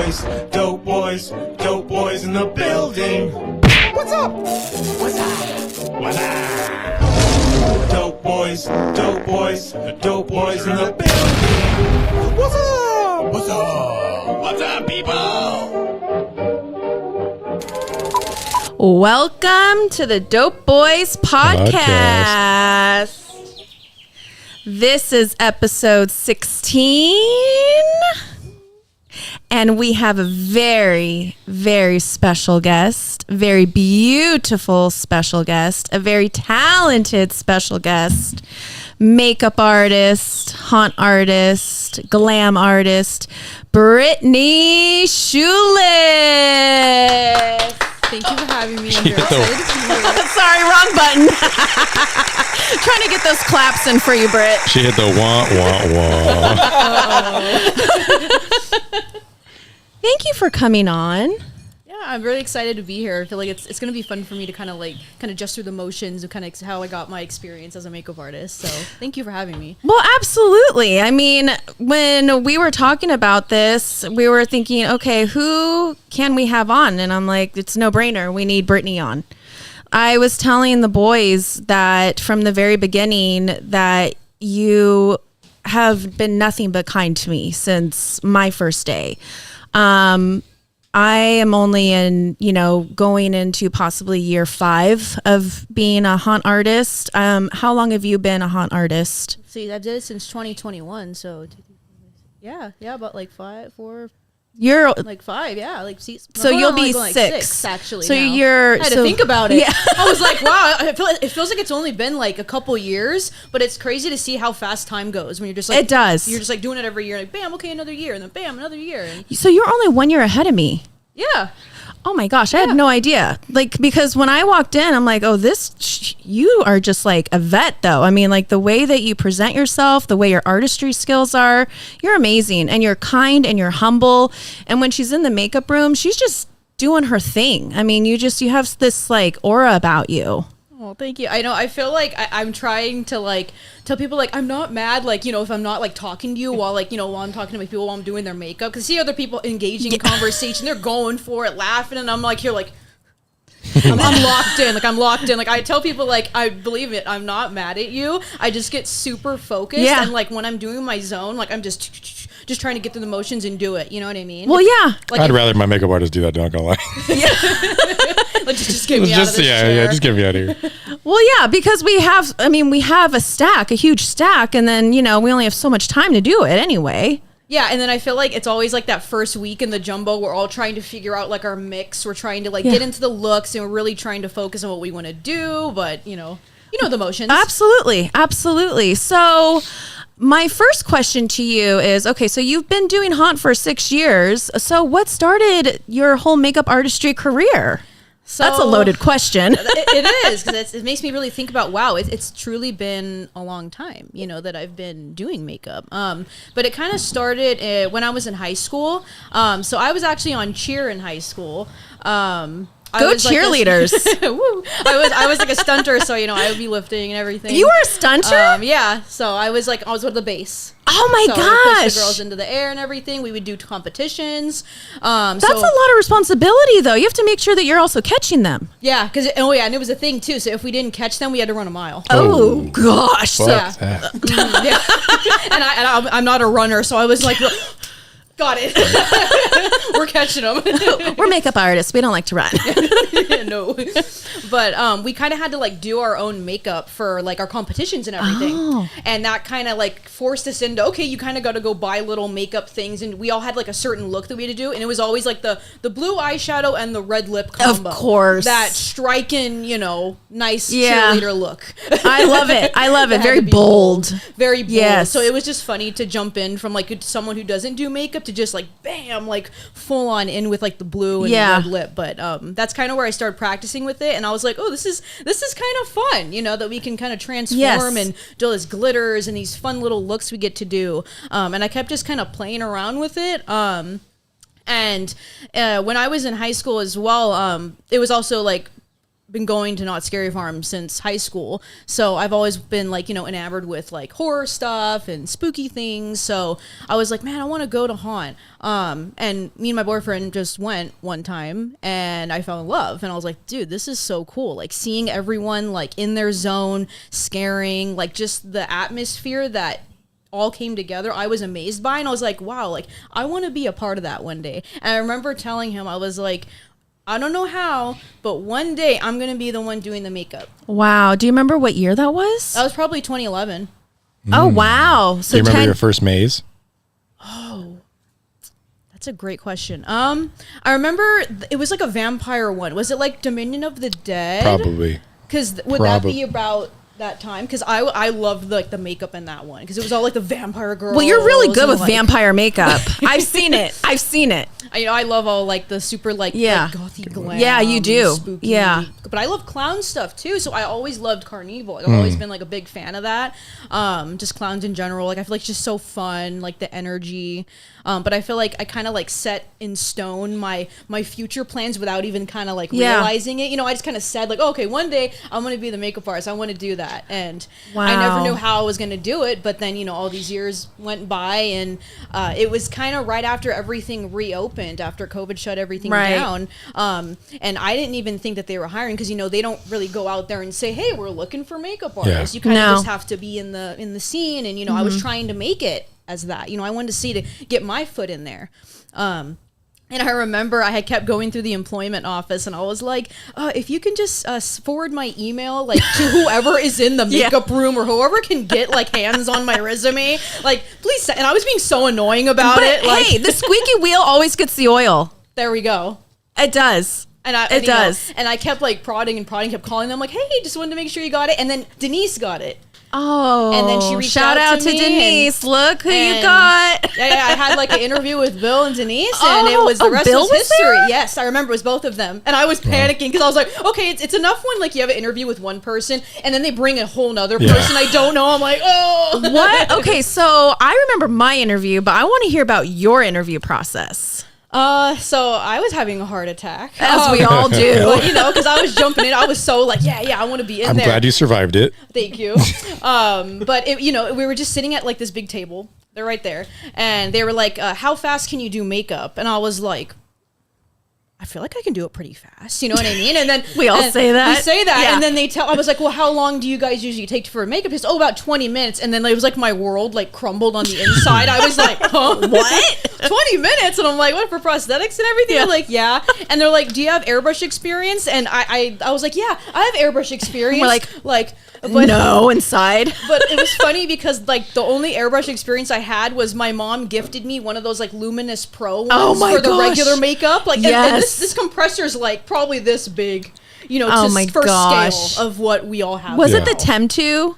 Dope Boyz in the building. What's up? What's up? What's up? Dope Boyz in the building. What's up? What's up? What's up, people? Welcome to the Dope Boyz Podcast. This is episode 16. And we have a very, very special guest, very beautiful special guest, a very talented special guest, makeup artist, haunt artist, glam artist, Brittani Schulist. Thank you for having me. I'm very excited to be here. Sorry, wrong button. Trying to get those claps in for you, Britt. She hit the wah, wah, wah. Thank you for coming on. Yeah, I'm really excited to be here. I feel like it's going to be fun for me to kind of just through the motions of kind of how I got my experience as a makeup artist. So thank you for having me. Well, absolutely. I mean, when we were talking about this, we were thinking, okay, who can we have on? And I'm like, it's no brainer. We need Brittani on. I was telling the boys that from the very beginning that you have been nothing but kind to me since my first day. I am only going into possibly year 5 of being a haunt artist. How long have you been a haunt artist? See, I've did it since 2021. So yeah, about like 5. You're like 5, yeah. So you'll be like 6 actually. So now. you're. I had to think about it. Yeah. I was like, wow. It feels like it's only been like a couple years, but it's crazy to see how fast time goes when you're just like. It does. You're just like doing it every year, like bam, okay, another year, and then bam, another year. So you're only 1 year ahead of me. Yeah. Oh my gosh, I had no idea. Like, because when I walked in, I'm like, oh, you are just like a vet though. I mean, like the way that you present yourself, the way your artistry skills are, you're amazing and you're kind and you're humble. And when she's in the makeup room, she's just doing her thing. I mean, you have this like aura about you. Oh, thank you. I know. I feel like I'm trying to like tell people like I'm not mad. Like, if I'm not like talking to you while I'm talking to my people while I'm doing their makeup, because see other people engaging in conversation, they're going for it, laughing, and I'm like here like I'm locked in. Like I'm locked in. Like I tell people like I believe it. I'm not mad at you. I just get super focused and like when I'm doing my zone, like I'm just trying to get through the motions and do it. You know what I mean? Well, yeah. Like I'd rather my makeup artist do that. Not gonna lie. Yeah. Like just get me out of this chair. Just get me out of here. Well, yeah, because we have a huge stack, and then, we only have so much time to do it anyway. Yeah, and then I feel like it's always like that first week in the jumbo, we're all trying to figure out like our mix. We're trying to get into the looks, and we're really trying to focus on what we want to do, but you know the motions. Absolutely. So my first question to you is, okay, so you've been doing haunt for 6 years. So what started your whole makeup artistry career? So, that's a loaded question. It is, because it makes me really think about, wow, it's truly been a long time, that I've been doing makeup. But it kind of started when I was in high school. So I was actually on cheer in high school. Go cheerleaders. I was like a stunter, so I would be lifting and everything. You were a stunter? Yeah. So I was with the bass. Oh my gosh. We pushed the girls into the air and everything. We would do competitions. That's a lot of responsibility though. You have to make sure that you're also catching them. Yeah, and it was a thing too. So if we didn't catch them, we had to run a mile. Oh gosh. Yeah. And I'm not a runner, so I was like, got it. We're catching them. We're makeup artists. We don't like to run. No. But we kind of had to do our own makeup for our competitions and everything. Oh. And that kind of forced us into, okay, you kind of got to go buy little makeup things. And we all had a certain look that we had to do. And it was always the blue eyeshadow and the red lip combo. Of course. That striking, nice cheerleader look. I love it. Very bold. Very bold. Yes. So it was just funny to jump in from someone who doesn't do makeup to just bam, full on in with the blue and red lip. But that's kind of where I started practicing with it, and I was like, oh, this is kind of fun, that we can kind of transform and do all this glitters and these fun little looks we get to do. And I kept just kind of playing around with it. And when I was in high school as well, it was also been going to Not Scary Farm since high school, so I've always been like, you know, enamored with like horror stuff and spooky things. So I was like, man, I want to go to haunt. And me and my boyfriend just went one time, and I fell in love. And I was like, dude, this is so cool. Like seeing everyone like in their zone, scaring, like just the atmosphere that all came together, I was amazed by. And I was like, wow, like I want to be a part of that one day. And I remember telling him, I was like, I don't know how, but one day I'm going to be the one doing the makeup. Wow. Do you remember what year that was? That was probably 2011. Oh, wow. So Do you remember your first maze? That's a great question. I remember it was like a vampire one. Was it like Dominion of the Dead? Probably. Because would that be about that time? Because I loved like the makeup in that one, because it was all like the vampire girls. Well, you're really good and, with like, vampire makeup. I've seen it. I love all like the super like gothy glam. Yeah, you do. Spooky. Yeah. But I love clown stuff too, so I always loved Carnival. Like, I've always been like a big fan of that. Just clowns in general. Like I feel like it's just so fun, like the energy. But I feel like I kind of like set in stone my future plans without even kind of like realizing it. You know, I just kind of said like, oh, okay, one day I'm going to be the makeup artist. I want to do that. And I never knew how I was going to do it. But then, you know, all these years went by, and it was kind of right after everything reopened, after COVID shut everything down. And I didn't even think that they were hiring, because, you know, they don't really go out there and say, hey, we're looking for makeup artists. You kind of just have to be in the scene. And, you know, I was trying to make it as that. You know, I wanted to get my foot in there. And I remember I had kept going through the employment office, and I was like, if you can just forward my email like to whoever is in the makeup room, or whoever can get like hands on my resume, like please. And I was being so annoying about it. Like, hey, the squeaky wheel always gets the oil. There we go. It does. It does. And I kept like prodding, kept calling them like, hey, just wanted to make sure you got it. And then Denise got it. Oh, and then she reached shout out to me Denise. Look who you got. Yeah, I had like an interview with Bill and Denise, and it was the rest Bill was history. There? Yes, I remember it was both of them, and I was panicking because I was like, okay, it's enough when like you have an interview with one person and then they bring a whole nother person I don't know. I'm like, oh, what? Okay, so I remember my interview, but I want to hear about your interview process. So I was having a heart attack, as we all do. But, you know, because I was jumping in, I was so like, yeah, I want to be in there. I'm glad you survived it. Thank you. But it, you know, we were just sitting at like this big table. They're right there, and they were like, "How fast can you do makeup?" And I was like, I feel like I can do it pretty fast. You know what I mean? And then we all say that. We say that. Yeah. And then I was like, well, how long do you guys usually take for a makeup? He said, about 20 minutes. And then it was like my world like crumbled on the inside. I was like, huh? What? 20 minutes? And I'm like, what, for prosthetics and everything? They're like, yeah. And they're like, do you have airbrush experience? And I was like, yeah, I have airbrush experience. We're like, but no, inside. But it was funny because like the only airbrush experience I had was my mom gifted me one of those like Luminous Pro ones for the regular makeup. Like, and this compressor is like probably this big, you know, for scale of what we all have. Was it the Tem2?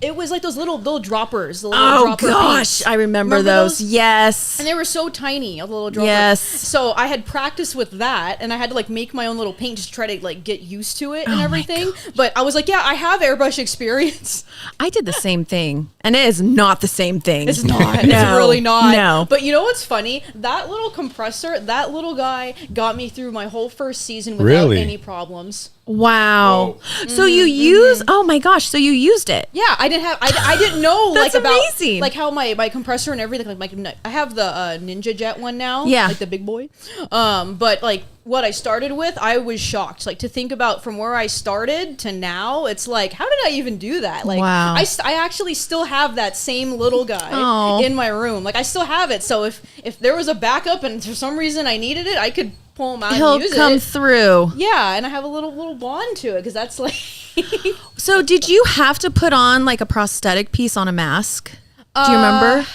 It was like those little droppers. The little dropper gosh, paints. I remember those. Yes. And they were so tiny, a little dropper. Yes. So I had practiced with that, and I had to like make my own little paint just to try to like get used to it and everything. But I was like, yeah, I have airbrush experience. I did the same thing, and it is not the same thing. It's not. No, it's really not. No. But you know what's funny? That little compressor, that little guy got me through my whole first season without any problems. Wow. So you used, oh my gosh, so you used it. Yeah, I didn't know That's like about amazing. like how my compressor and everything, like I have the Ninja Jet one now, like the big boy. But like what I started with, I was shocked. Like to think about from where I started to now, it's like, how did I even do that? Like wow. I actually still have that same little guy in my room. Like I still have it. So if there was a backup and for some reason I needed it, I could pull him out and use it. He'll come through. Yeah, and I have a little bond to it because that's like. So did you have to put on like a prosthetic piece on a mask? Do you remember?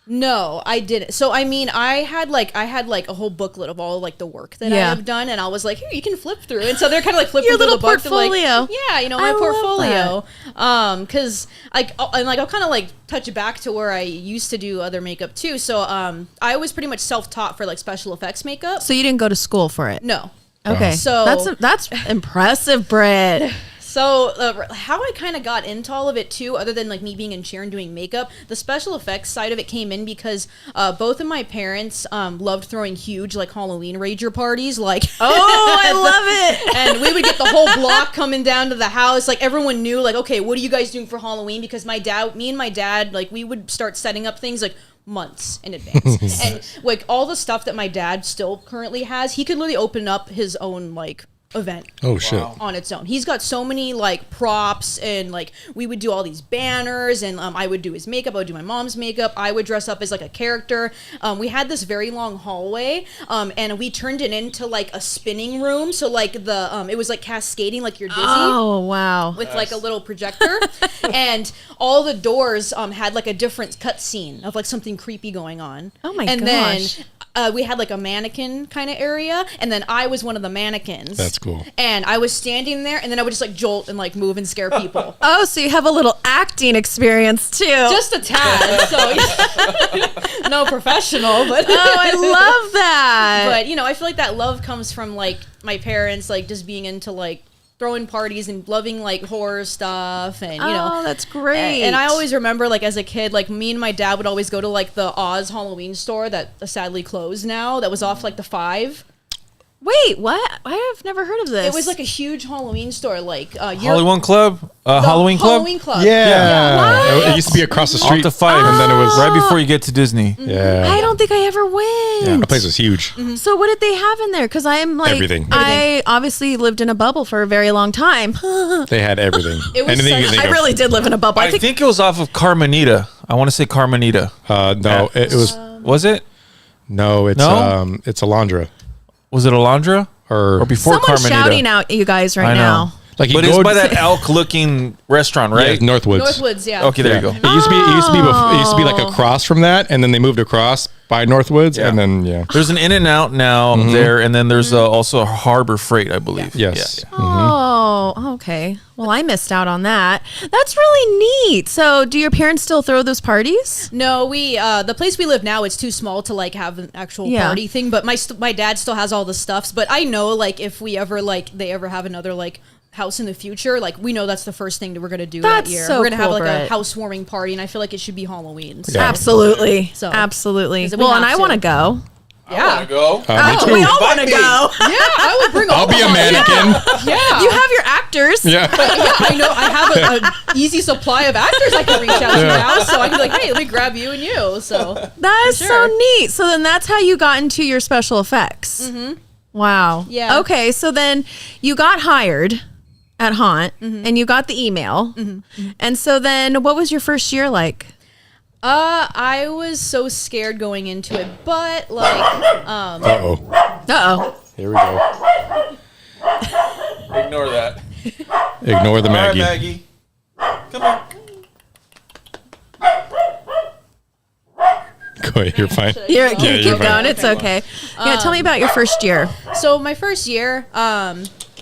No, I didn't. So I mean, I had like a whole booklet of all like the work that I have done, and I was like, here, you can flip through. And so they're kind of like flipping your through little the book. portfolio. Like, yeah, you know, my portfolio. Because I'll kind of like touch back to where I used to do other makeup too. So I was pretty much self-taught for like special effects makeup. So you didn't go to school for it? No. Okay. So that's impressive, Britt. So how I kind of got into all of it too, other than like me being in chair and doing makeup, the special effects side of it came in because both of my parents loved throwing huge like Halloween rager parties. Like, Oh, I love it. and we would get the whole block coming down to the house. Like everyone knew like, okay, what are you guys doing for Halloween? Because me and my dad, like we would start setting up things like months in advance. And like all the stuff that my dad still currently has, he could literally open up his own like event Oh shit. on its own. He's got so many like props, and like we would do all these banners, and I would do his makeup, I would do my mom's makeup, I would dress up as like a character. We had this very long hallway, and we turned it into like a spinning room, so like the it was like cascading like you're dizzy. Oh, wow. With like a little projector, and all the doors had like a different cut scene of like something creepy going on. Oh my and gosh. then we had like a mannequin kind of area, and then I was one of the mannequins. That's cool. And I was standing there, and then I would just like jolt and like move and scare people. Oh, so you have a little acting experience too. Just a tad. So no professional, but oh, I love that. but you know, I feel like that love comes from like my parents, like just being into like throwing parties and loving like horror stuff, and you know. Oh, that's great. And I always remember like as a kid, like me and my dad would always go to like the Oz Halloween store that sadly closed now, that was off like the 5. Wait, what? I have never heard of this. It was like a huge Halloween store, like Halloween Club? the Halloween Club? Halloween Club. Yeah. What? It used to be across the Off street. the 5. And then it was Right before you get to Disney. Yeah. I don't think I ever went. The place was huge. So what did they have in there? Because I'm like, Everything. I obviously lived in a bubble for a very long time. They had everything. It was Anything you such- think I of. really did live in a bubble. I think it was off of Carmenita. I want to say Carmenita. No, it was Was it? no. It's No? it's Alondra Was it Alondra? Or before someone's Carmenita? shouting out you guys right I know. now. like you But go it's by that elk-looking restaurant, right? yeah, Northwoods. Northwoods, yeah. Okay, there Yeah. you go. It used to be like across from that, and then they moved across by Northwoods, Yeah. and then yeah. There's an In-N-Out now there, and then there's also a Harbor Freight, I believe. Yes. Yeah. Oh, okay. Well, I missed out on that. That's really neat. So, do your parents still throw those parties? No, we the place we live now, it's too small to like have an actual Yeah. party thing. But my dad still has all the stuffs. But I know like if we ever like they ever have another like house in the future, like we know that's the first thing that we're gonna do That's that year. so We're gonna have cool, like Britt. a housewarming party, and I feel like it should be Halloween. So. Yeah. Absolutely. So- Absolutely. 'Cause we Well, and have I to. want to go. Yeah, Go. Me Oh, too. we all want to go. yeah, I would bring. I'll be a mannequin. Yeah, You have your actors. Yeah. yeah, I know. I have a easy supply of actors I can reach out to now, so I can be like, hey, let me grab you and you. So That is For so sure. neat. So then that's how you got into your special effects. Mm-hmm. Wow. Yeah. Okay. So then you got hired at Haunt and you got the email. And so then what was your first year like? I was so scared going into it, but like, Uh-oh. Uh-oh. Here we go. Ignore that. Ignore the All right, Maggie. Maggie. Come on. Go ahead, you're fine. You're, Yeah, keep you're fine. going. It's okay. Yeah, tell me about your first year. so my first year,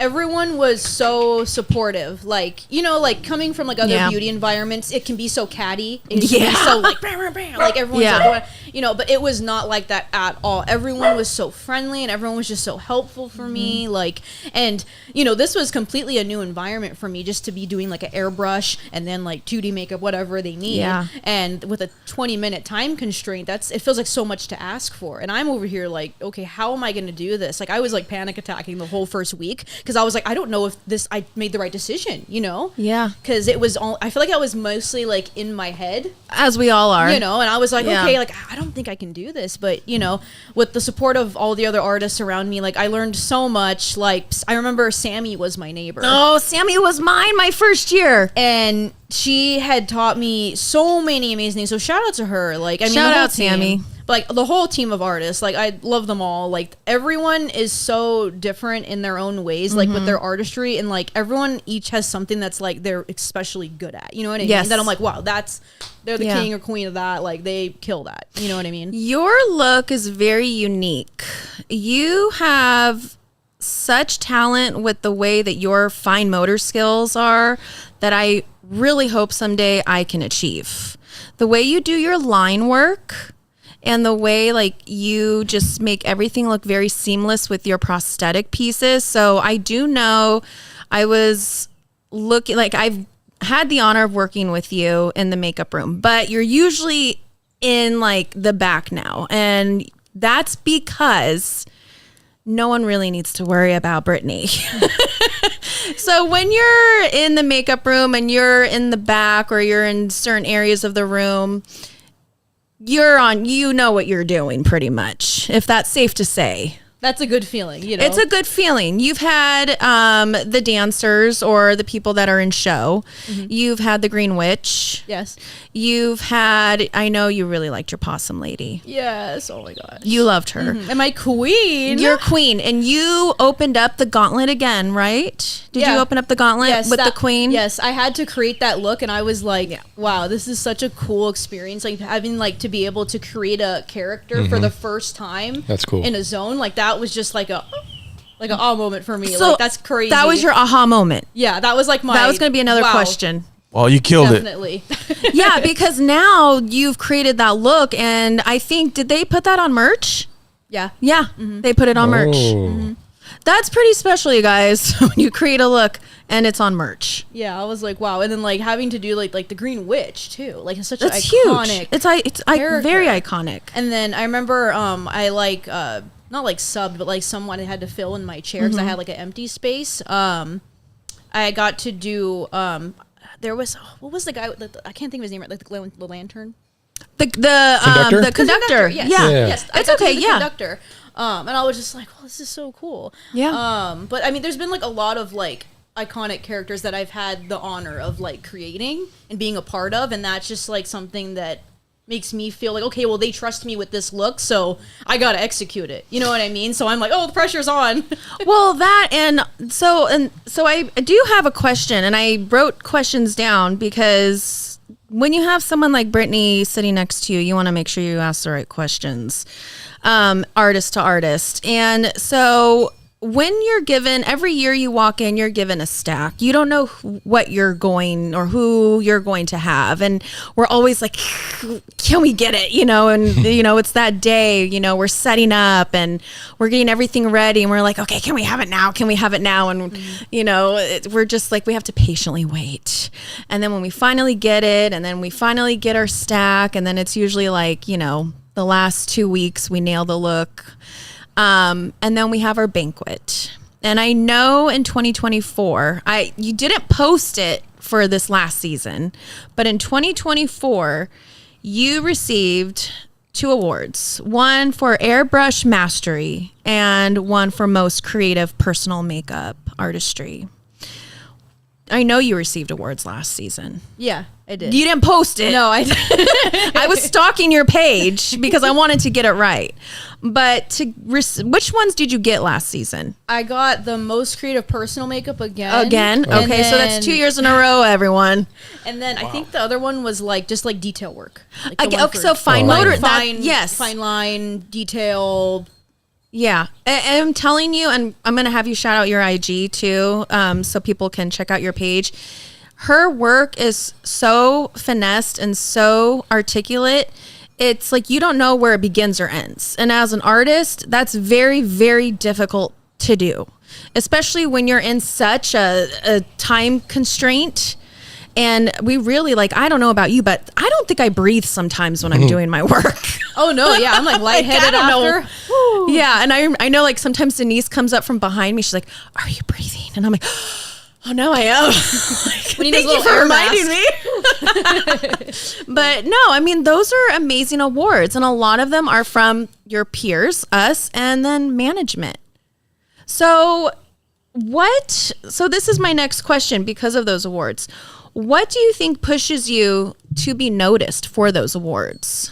everyone was so supportive. Like, you know, like coming from like other Yeah. beauty environments, it can be so catty. It can be Yeah. so like, bam, bam, bam, like everyone's Yeah. like, going, you know, but it was not like that at all. Everyone was so friendly, and everyone was just so helpful for me. Like, and you know, this was completely a new environment for me, just to be doing like an airbrush and then like 2D makeup, whatever they need. Yeah. And with a 20-minute time constraint, it feels like so much to ask for. And I'm over here like, okay, how am I going to do this? Like, I was like panic attacking the whole first week because I was like, I don't know if I made the right decision, you know? Yeah. Because it was all, I feel like I was mostly like in my head, As we all are. you know, and I was like, Yeah. okay, like I don't think I can do this, but you know, with the support of all the other artists around me, like I learned so much. Like I remember Sammy was my neighbor. Oh, Sammy was mine my first year. And she had taught me so many amazing things. So shout out to her. Like, I mean, Shout the whole out, Sammy. team, like the whole team of artists. Like, I love them all. Like, everyone is so different in their own ways, like with their artistry, and like everyone each has something that's like they're especially good at. You know what I Yes. mean? That I'm like, wow, they're the Yeah. king or queen of that. Like, they kill that. You know what I mean? Your look is very unique. You have such talent with the way that your fine motor skills are that I really hope someday I can achieve. The way you do your line work and the way like you just make everything look very seamless with your prosthetic pieces. So I do know I was looking like I've had the honor of working with you in the makeup room, but you're usually in like the back now. And that's because no one really needs to worry about Brittani. So when you're in the makeup room and you're in the back or you're in certain areas of the room, you know what you're doing pretty much, if that's safe to say. That's a good feeling, you know. It's a good feeling. You've had the dancers or the people that are in show. Mm-hmm. You've had the Green Witch. Yes. You've had, I know you really liked your possum lady. Yes. Oh my gosh. You loved her. Mm-hmm. And my queen. You're queen. And you opened up the gauntlet again, right? Did you open up the gauntlet with the queen? Yes. I had to create that look and I was like, wow, this is such a cool experience. Like having like to be able to create a character for the first time. That's cool. In a zone. Like that was just like an awe moment for me. So like that's crazy. That was your aha moment. Yeah, that was like that was going to be another question. Well, you killed Definitely. it. Yeah, because now you've created that look, and I think, did they put that on merch? Yeah. Yeah, they put it on merch. Mm-hmm. That's pretty special, you guys, when you create a look and it's on merch. Yeah, I was like, wow. And then like having to do like the Green Witch too. Like it's such an That's iconic. huge. It's very iconic. And then I remember I like not like subbed, but like someone had to fill in my chair because I had like an empty space. I got to do there was what was the guy with I can't think of his name right, like the lantern. The conductor. Yes. Yeah. Yes. It's okay. The conductor. And I was just like, well, this is so cool. Yeah. But I mean, there's been like a lot of like iconic characters that I've had the honor of like creating and being a part of, and that's just like something that makes me feel like, okay, well, they trust me with this look, so I gotta execute it. You know what I mean? So I'm like, oh, the pressure's on. Well, that and so I do have a question, and I wrote questions down because when you have someone like Brittani sitting next to you, you want to make sure you ask the right questions, artist to artist. And so when you're given, every year you walk in, you're given a stack. You don't know what you're going or who you're going to have. And we're always like, can we get it? You know, and, you know, it's that day, you know, we're setting up and we're getting everything ready. And we're like, okay, can we have it now? Can we have it now? And, you know, we're just like, we have to patiently wait. And then when we finally get it, and then we finally get our stack, and then it's usually like, you know, the last 2 weeks we nail the look. And then we have our banquet. And I know in 2024, you didn't post it for this last season, but in 2024, you received 2 awards, one for Airbrush Mastery and one for Most Creative Personal Makeup Artistry. I know you received awards last season. Yeah, I did. You didn't post it. No, I didn't. I was stalking your page because I wanted to get it right. But which ones did you get last season? I got the Most Creative Personal Makeup again. Again? Okay, so that's 2 years in a row, everyone. And then I think the other one was like just like detail work. Like So fine motor. Yes. Fine line, detail. Yeah. I'm telling you, and I'm going to have you shout out your IG too, so people can check out your page. Her work is so finessed and so articulate. It's like you don't know where it begins or ends. And as an artist, that's very, very difficult to do, especially when you're in such a time constraint. And we really like, I don't know about you, but I don't think I breathe sometimes when I'm doing my work. Oh no, yeah, I'm like lightheaded after. Yeah, and I know like sometimes Denise comes up from behind me. She's like, "Are you breathing?" And I'm like, "Oh no, I am." Like, we need thank you for reminding me. But no, I mean those are amazing awards, and a lot of them are from your peers, us, and then management. So this is my next question because of those awards. What do you think pushes you to be noticed for those awards?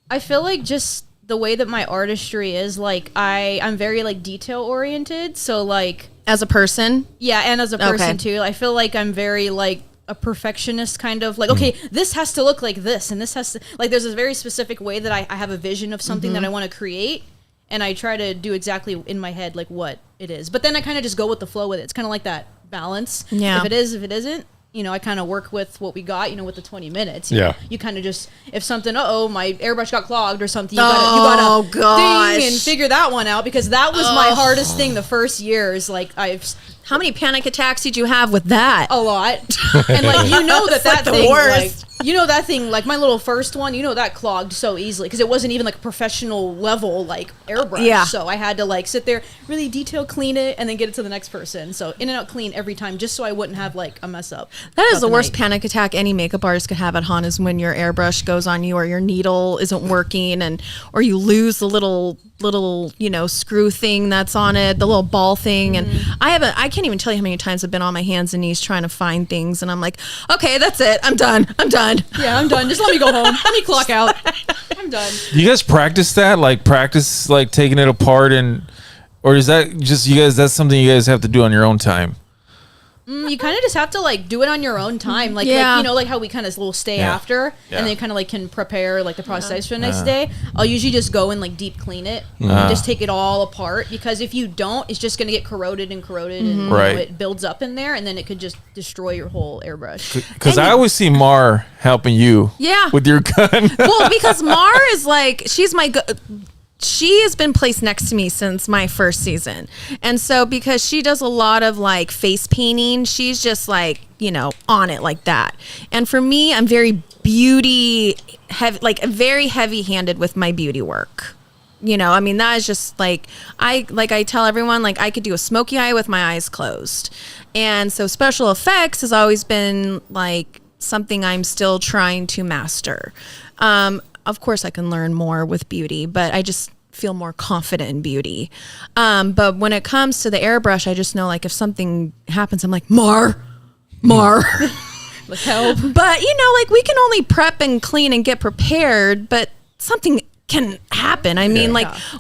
I feel like just the way that my artistry is, like I'm very like detail oriented. So like as a person? Yeah, and as a person too. I feel like I'm very like a perfectionist kind of like, okay, this has to look like this, and this has to like, there's a very specific way that I have a vision of something that I want to create. And I try to do exactly in my head like what it is. But then I kind of just go with the flow with it. It's kind of like that balance. Yeah. If it is, if it isn't, you know, I kind of work with what we got, you know, with the 20 minutes. You kind of just, if something, my airbrush got clogged or something, you gotta ding and figure that one out, because that was my hardest thing the first years. Like How many panic attacks did you have with that? A lot. And like, you know that like the thing, worst. like, you know that thing, like my little first one, you know that clogged so easily because it wasn't even like a professional level like airbrush. Yeah. So I had to like sit there, really detail clean it, and then get it to the next person. So in and out clean every time, just so I wouldn't have like a mess up. That is the worst night. panic attack any makeup artist could have at haunt is when your airbrush goes on you or your needle isn't working or you lose the little screw thing that's on it, the little ball thing. And I can't even tell you how many times I've been on my hands and knees trying to find things, and I'm like, okay, that's it, I'm done. Yeah, I'm done. Just let me go home. Let me clock out. I'm done. Do you guys practice that? Like practice like taking it apart or is that just you guys? That's something you guys have to do on your own time. You kind of just have to like do it on your own time, like you know, like how we kind of will stay after, and then kind of like can prepare like the process for the next day. I'll usually just go and like deep clean it, and just take it all apart, because if you don't, it's just gonna get corroded, and you know, it builds up in there, and then it could just destroy your whole airbrush. Because I always see Mar helping you, with your gun. Well, because Mar is like, she's my she has been placed next to me since my first season. And so because she does a lot of like face painting, she's just like, you know, on it like that. And for me, I'm very very heavy handed with my beauty work. You know, I mean, that is just like I tell everyone, like I could do a smoky eye with my eyes closed. And so special effects has always been like something I'm still trying to master. Of course, I can learn more with beauty, but I just feel more confident in beauty. But when it comes to the airbrush, I just know like if something happens, I'm like, Mar. Let's help. But, you know, like we can only prep and clean and get prepared, but something can happen. I mean,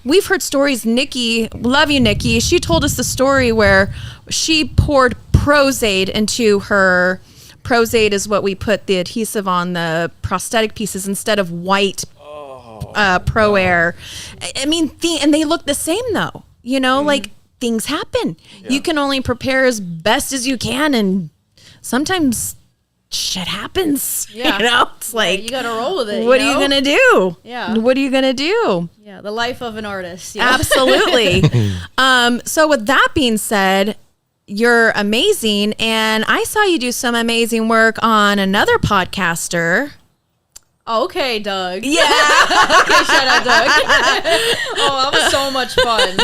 we've heard stories. Nikki, love you, Nikki. She told us the story where she poured Prozade into her... Prozade is what we put the adhesive on the prosthetic pieces instead of white Pro Air. I mean, and they look the same though. You know, like things happen. Yeah. You can only prepare as best as you can, and sometimes shit happens. Yeah. You know, it's like you gotta roll with it. What are you gonna do? Yeah. What are you gonna do? Yeah, the life of an artist. You know? Absolutely. So with that being said, you're amazing, and I saw you do some amazing work on another podcaster. Okay, Doug. Yeah. Okay, shout out, Doug. Oh, that was so much fun.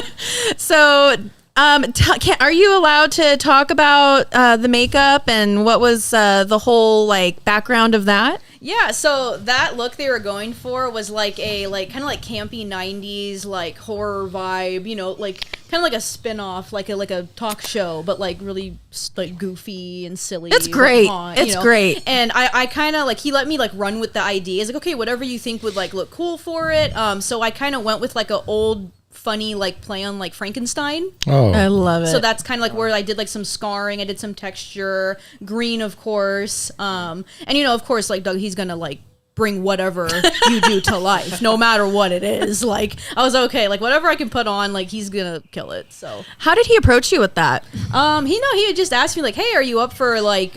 So, are you allowed to talk about the makeup and what was the whole like background of that? Yeah, so that look they were going for was like a kind of like campy 90s like horror vibe, you know, like kind of like a spin-off, like a talk show, but like really like goofy and silly. It's great. It's great. And I kind of like, he let me like run with the ideas, like, okay, whatever you think would like look cool for it. So I kind of went with like a old funny like play on like Frankenstein. Oh, I love it. So that's kind of like where I did like some scarring, I did some texture, green of course, and you know, of course, like Doug, he's gonna like bring whatever you do to life, no matter what it is. Like I was okay, like whatever I can put on, like he's gonna kill it. So how did he approach you with that? He had just asked me like, hey, are you up for like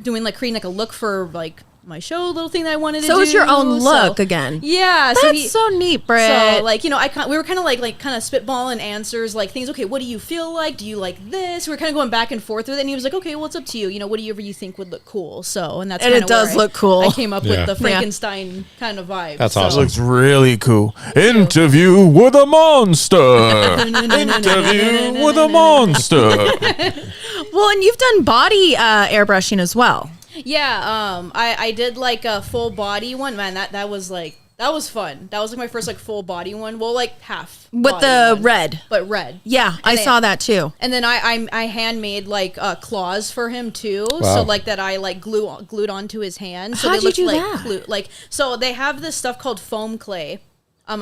doing like creating like a look for like my show, little thing that I wanted to do. So it's your own look again. Yeah. That's so neat, Britt. So like, you know, we were kind of like kind of spitballing answers, like things, okay, what do you feel like? Do you like this? We were kind of going back and forth with it, and he was like, okay, well, it's up to you. You know, whatever you think would look cool. So, and that's and it does look cool. I came up with the Frankenstein kind of vibe. That's It awesome. looks really cool. Interview with a monster. Interview with a monster. Well, and you've done body airbrushing as well. Yeah, I did like a full body one. Man, that was fun. That was like my first like full body one. Well, like half with the one, red, but red. Yeah, I saw that too. And then I handmade like claws for him too. Wow. So like that I like glued onto his hand. So How'd they looked you do like that? So they have this stuff called foam clay.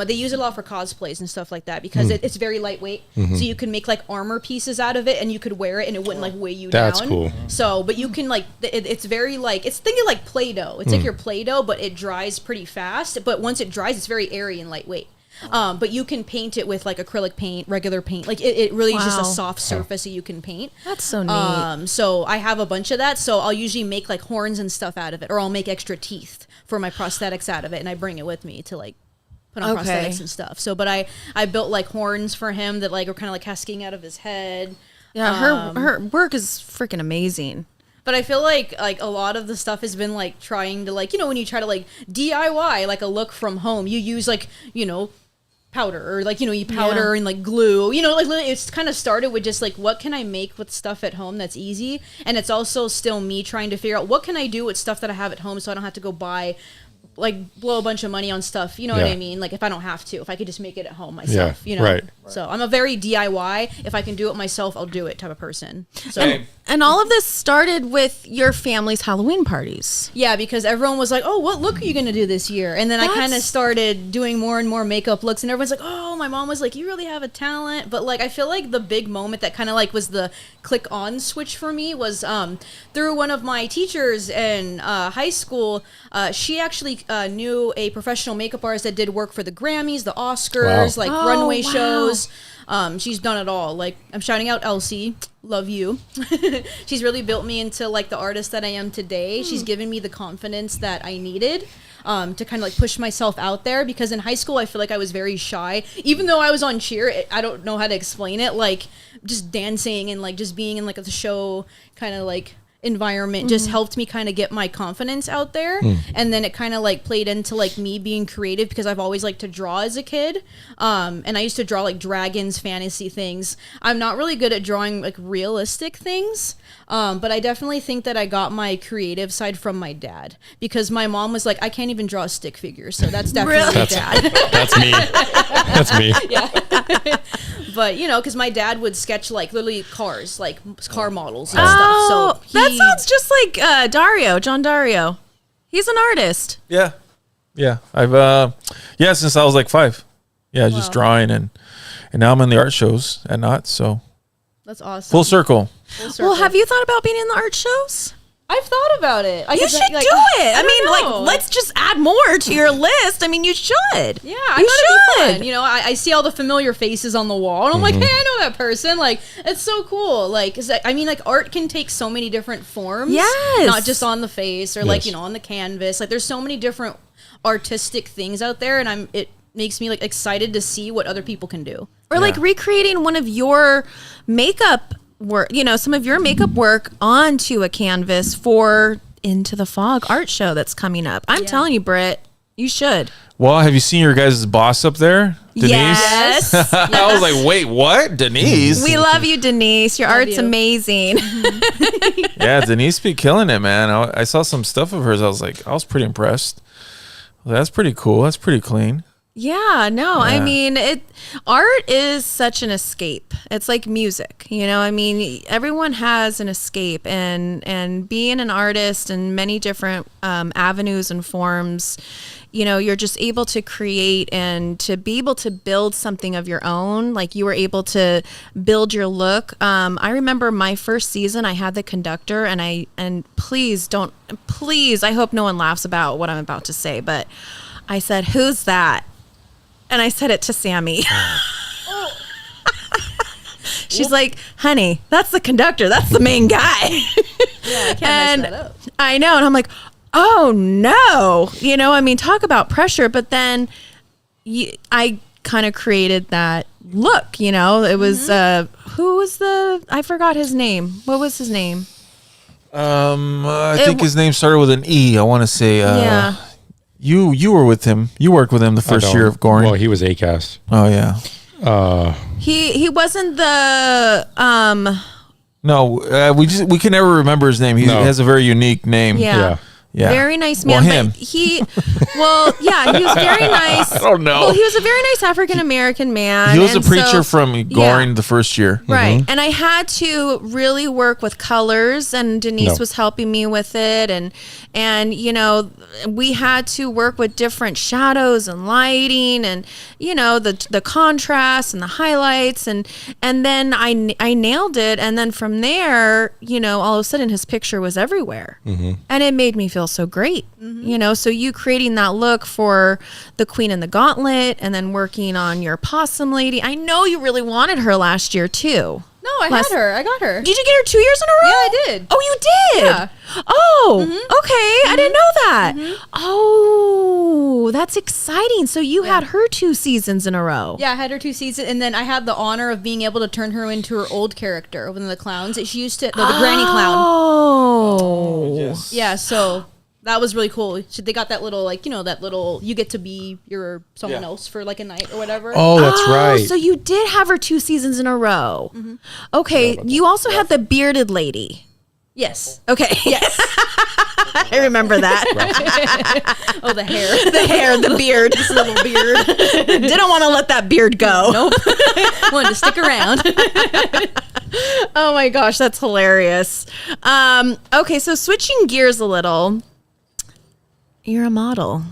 They use it a lot for cosplays and stuff like that because it's very lightweight. So you can make like armor pieces out of it, and you could wear it and it wouldn't like weigh you down. That's cool. So, but you can like, it's very like, it's thinking like Play-Doh. It's like your Play-Doh, but it dries pretty fast. But once it dries, it's very airy and lightweight. But you can paint it with like acrylic paint, regular paint. Like it really is just a soft surface that you can paint. That's so neat. So I have a bunch of that. So I'll usually make like horns and stuff out of it, or I'll make extra teeth for my prosthetics out of it, and I bring it with me to like put on prosthetics and stuff. So, but I built like horns for him that like are kind of like cascading out of his head. Yeah, her work is freaking amazing. But I feel like a lot of the stuff has been like trying to like, you know, when you try to like DIY like a look from home, you use like, you know, powder or like, you know, you powder and like glue, you know, like it's kind of started with just like, what can I make with stuff at home that's easy? And it's also still me trying to figure out what can I do with stuff that I have at home so I don't have to go buy, like blow a bunch of money on stuff, you know what I mean? Like if I don't have to, if I could just make it at home myself, you know? Right. So I'm a very DIY. If I can do it myself, I'll do it type of person. So And all of this started with your family's Halloween parties. yeah, because everyone was like, oh, what look are you going to do this year? And then I kind of started doing more and more makeup looks and everyone's like, oh, my mom was like, you really have a talent. But like, I feel like the big moment that kind of like was the click on switch for me was through one of my teachers in high school. She actually knew a professional makeup artist that did work for the Grammys, the Oscars, like runway shows. She's done it all. Like, I'm shouting out Elsie. Love you. She's really built me into like the artist that I am today. She's given me the confidence that I needed to kind of like push myself out there, because in high school I feel like I was very shy. Even though I was on cheer, I don't know how to explain it. Like just dancing and like just being in like a show kind of like environment just helped me kind of get my confidence out there. And then it kind of like played into like me being creative, because I've always liked to draw as a kid, and I used to draw like dragons, fantasy things. I'm not really good at drawing like realistic things, but I definitely think that I got my creative side from my dad, because my mom was like, I can't even draw a stick figure, so that's definitely dad. That's me. That's me. Yeah. But you know, because my dad would sketch like literally cars, like car models and stuff. So that sounds just like John Dario. He's an artist. Yeah. I've since I was like 5. Yeah, just drawing and now I'm in the art shows at Knott. So that's awesome. full circle. Well, have you thought about being in the art shows? I've thought about it. You should do it. I mean, like, let's just add more to your list. I mean, you should. Yeah, I thought it'd be fun. You know, I see all the familiar faces on the wall, and I'm like, hey, I know that person. Like, it's so cool. Like, I mean, like, art can take so many different forms. Yes. Not just on the face or like, you know, on the canvas. Like, there's so many different artistic things out there, and it makes me like excited to see what other people can do. Or like recreating one of your makeup work, you know, some of your makeup work onto a canvas for Into the Fog art show that's coming up. I'm telling you, Britt, you should. Well, have you seen your guys' boss up there, Denise? Yes. I was like, wait, what? Denise? We love you, Denise. Your art's you. amazing. Yeah, Denise be killing it, man. I saw some stuff of hers. I was pretty impressed. Well, that's pretty cool. That's pretty clean. Yeah, no, I mean, art is such an escape. It's like music, you know, I mean, everyone has an escape, and being an artist in many different avenues and forms, you know, you're just able to create and to be able to build something of your own. Like you were able to build your look. I remember my first season, I had the conductor, and please, I hope no one laughs about what I'm about to say, but I said, who's that? And I said it to Sammy. She's like, honey, that's the conductor. That's the main guy. Yeah, I can't mess that up. I know. And I'm like, oh, no. You know, I mean, talk about pressure. But then I kind of created that look, you know. It was, who was I forgot his name. What was his name? I think his name started with an E. I want to say, yeah. You were with him. You worked with him the first year of Goring. Well, he was ACAST. Oh yeah. He wasn't the No, we can never remember his name. He has a very unique name. yeah. Yeah. Very nice man. Well, him. But he was very nice. I don't know. Well, he was a very nice African American man. He was and a preacher so- from Goring the first year. Right. And I had to really work with colors, and Denise No. was helping me with it. And, you know, we had to work with different shadows and lighting and, you know, the contrast and the highlights. And then I nailed it. And then from there, you know, all of a sudden his picture was everywhere. And it made me feel so great, you know. So you creating that look for the Queen and the Gauntlet, and then working on your Possum Lady. I know you really wanted her last year too. No, I had her. I got her. Did you get her 2 years in a row? Yeah, I did. Oh, you did? Yeah. Oh, okay. I didn't know that. Oh, that's exciting. So you had her 2 seasons in a row. Yeah, I had her 2 seasons, and then I had the honor of being able to turn her into her old character, one of the clowns. She used to, the granny clown. Oh. Yes. Yeah, so that was really cool. So they got that little, like, that little, you get to be someone else for like a night or whatever. Oh, that's right. So you did have her 2 seasons in a row. Okay. You also had the bearded lady. Yes. Okay. Yes. I remember that. Oh, the hair. The hair, the beard. This little beard. Didn't want to let that beard go. Nope. Wanted to stick around. Oh my gosh, that's hilarious. Okay, so switching gears a little. You're a model.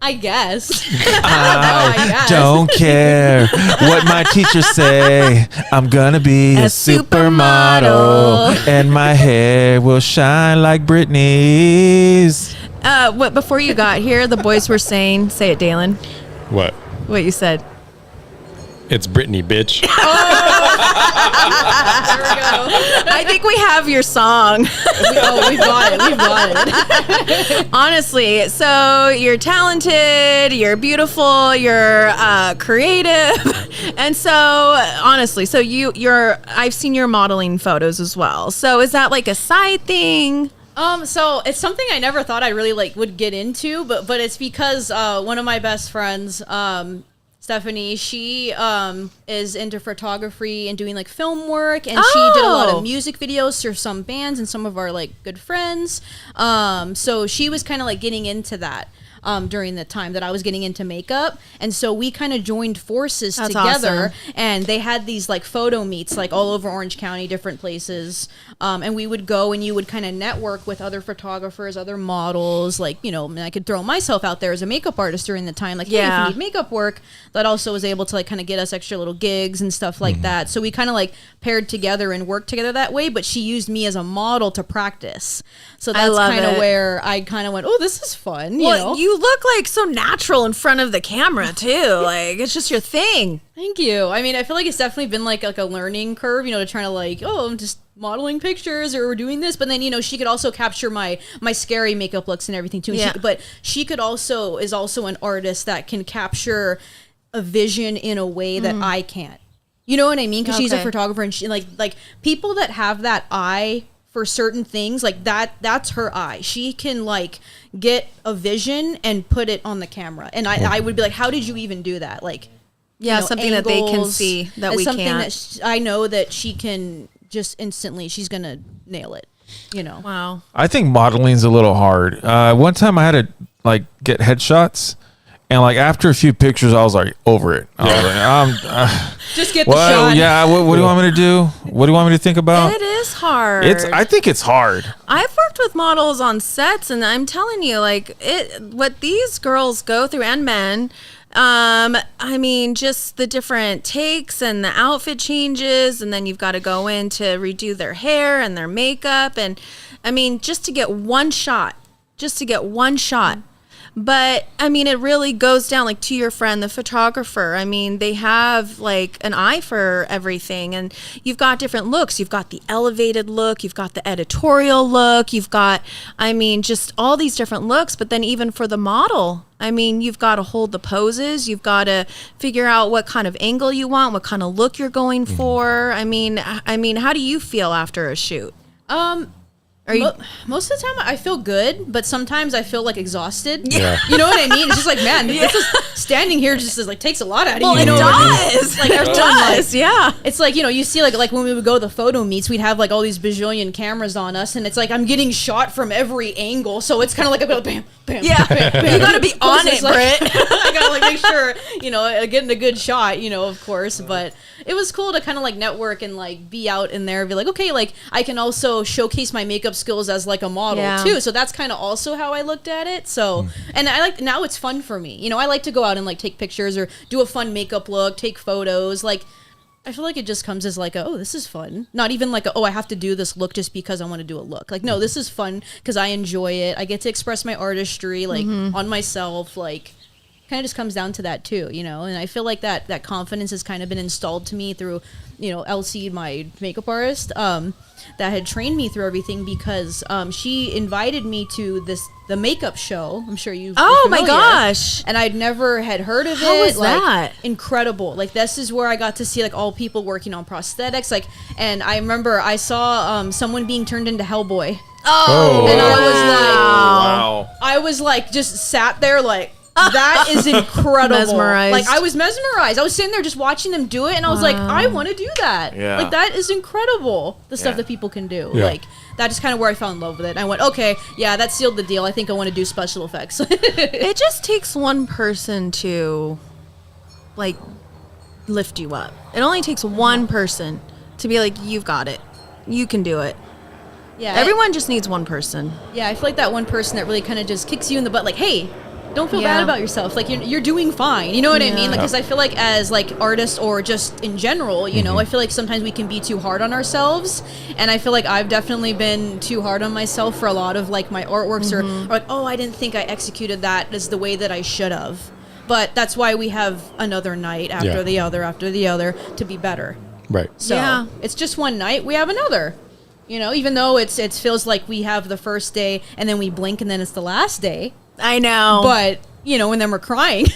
I guess. I don't care what my teachers say. I'm gonna be a supermodel, and my hair will shine like Brittany's. What before you got here, the boys were saying, say it, Dalen. What? What you said. It's Brittany, bitch. There we go. I think we have your song. We've got it. We've got it. Honestly, so you're talented, you're beautiful, you're creative, and so honestly, so I've seen your modeling photos as well. So is that like a side thing? So it's something I never thought I really would get into, but it's because one of my best friends, Stephanie, she is into photography and doing like film work, and she did a lot of music videos for some bands and some of our like good friends. So she was kind of like getting into that during the time that I was getting into makeup, and so we kind of joined forces together. Awesome. And they had these like photo meets like all over Orange County, different places, and we would go and you would kind of network with other photographers, other models, like, and I could throw myself out there as a makeup artist during the time, like, hey, if you need makeup work. That also was able to like kind of get us extra little gigs and stuff like that. So we kind of like paired together and worked together that way, but she used me as a model to practice. So that's kind of where I kind of went, oh, this is fun. You look like so natural in front of the camera too. Like it's just your thing. Thank you. I mean, I feel like it's definitely been like a learning curve, to try to like, oh, I'm just modeling pictures or we're doing this. But then, she could also capture my scary makeup looks and everything too. Yeah. But she is also an artist that can capture a vision in a way that I can't. You know what I mean? Because she's a photographer, and she like people that have that eye for certain things, like that's her eye. She can like get a vision and put it on the camera. And I would be like, how did you even do that? Like, something that they can see that we something can't. that I know that she can just instantly, she's going to nail it, Wow. I think modeling's a little hard. One time I had to like get headshots, and like after a few pictures, I was like over it. I was like, just get the shot. Yeah. What do you want me to do? What do you want me to think about? It is hard. I think it's hard. I've worked with models on sets, and I'm telling you, like what these girls go through, and men. I mean, just the different takes and the outfit changes, and then you've got to go in to redo their hair and their makeup, and I mean, just to get one shot. But I mean, it really goes down like to your friend, the photographer. I mean, they have like an eye for everything, and you've got different looks. You've got the elevated look, you've got the editorial look, you've got, I mean, just all these different looks. But then even for the model, I mean, you've got to hold the poses. You've got to figure out what kind of angle you want, what kind of look you're going for. I mean, how do you feel after a shoot? Most of the time I feel good, but sometimes I feel like exhausted. Yeah. You know what I mean? It's just like, man, this is standing here just is like takes a lot out of you. It does. Like everyone, does. Yeah. It's like, you see like when we would go to the photo meets, we'd have like all these bajillion cameras on us, and it's like I'm getting shot from every angle, so it's kind of like a bam, bam, Yeah. bam, bam. You got to be on it, Like, Britt. I gotta like make sure, getting a good shot, of course. But it was cool to kind of like network and like be out in there and be like, okay, like I can also showcase my makeup skills as like a model too. So that's kind of also how I looked at it. So, and I like, now it's fun for me. I like to go out and like take pictures or do a fun makeup look, take photos. Like, I feel like it just comes as like, oh, this is fun. Not even like, I have to do this look just because I want to do a look. Like, no, this is fun because I enjoy it. I get to express my artistry like on myself, like, kind of just comes down to that too, you know. And I feel like that confidence has kind of been installed to me through, you know, Elsie, my makeup artist, that had trained me through everything, because she invited me to the makeup show. I'm sure you've Oh my gosh! And I'd never had heard of it. How was like, that? Incredible! Like, this is where I got to see like all people working on prosthetics. Like, and I remember I saw someone being turned into Hellboy. Oh, And I was like, Wow. I was like, just sat there like, that is incredible. Mesmerized. Like, I was mesmerized. I was sitting there just watching them do it, and I was like, I want to do that. Yeah. Like, that is incredible. The stuff Yeah. that people can do. Yeah. Like, that is kind of where I fell in love with it. And I went, okay, yeah, that sealed the deal. I think I want to do special effects. It just takes one person to, like, lift you up. It only takes one person to be like, you've got it. You can do it. Yeah. Everyone just needs one person. Yeah, I feel like that one person that really kind of just kicks you in the butt, like, hey, don't feel Yeah. bad about yourself. Like, you're doing fine. You know what I Yeah. mean? Like, because I feel like as like artists or just in general, you know, I feel like sometimes we can be too hard on ourselves, and I feel like I've definitely been too hard on myself for a lot of like my artworks, or like, oh, I didn't think I executed that as the way that I should have. But that's why we have another night after Yeah. the other to be better. Right. So Yeah. it's just one night, we have another. You know, even though it feels like we have the first day and then we blink and then it's the last day. I know. But, you know, and then we're crying.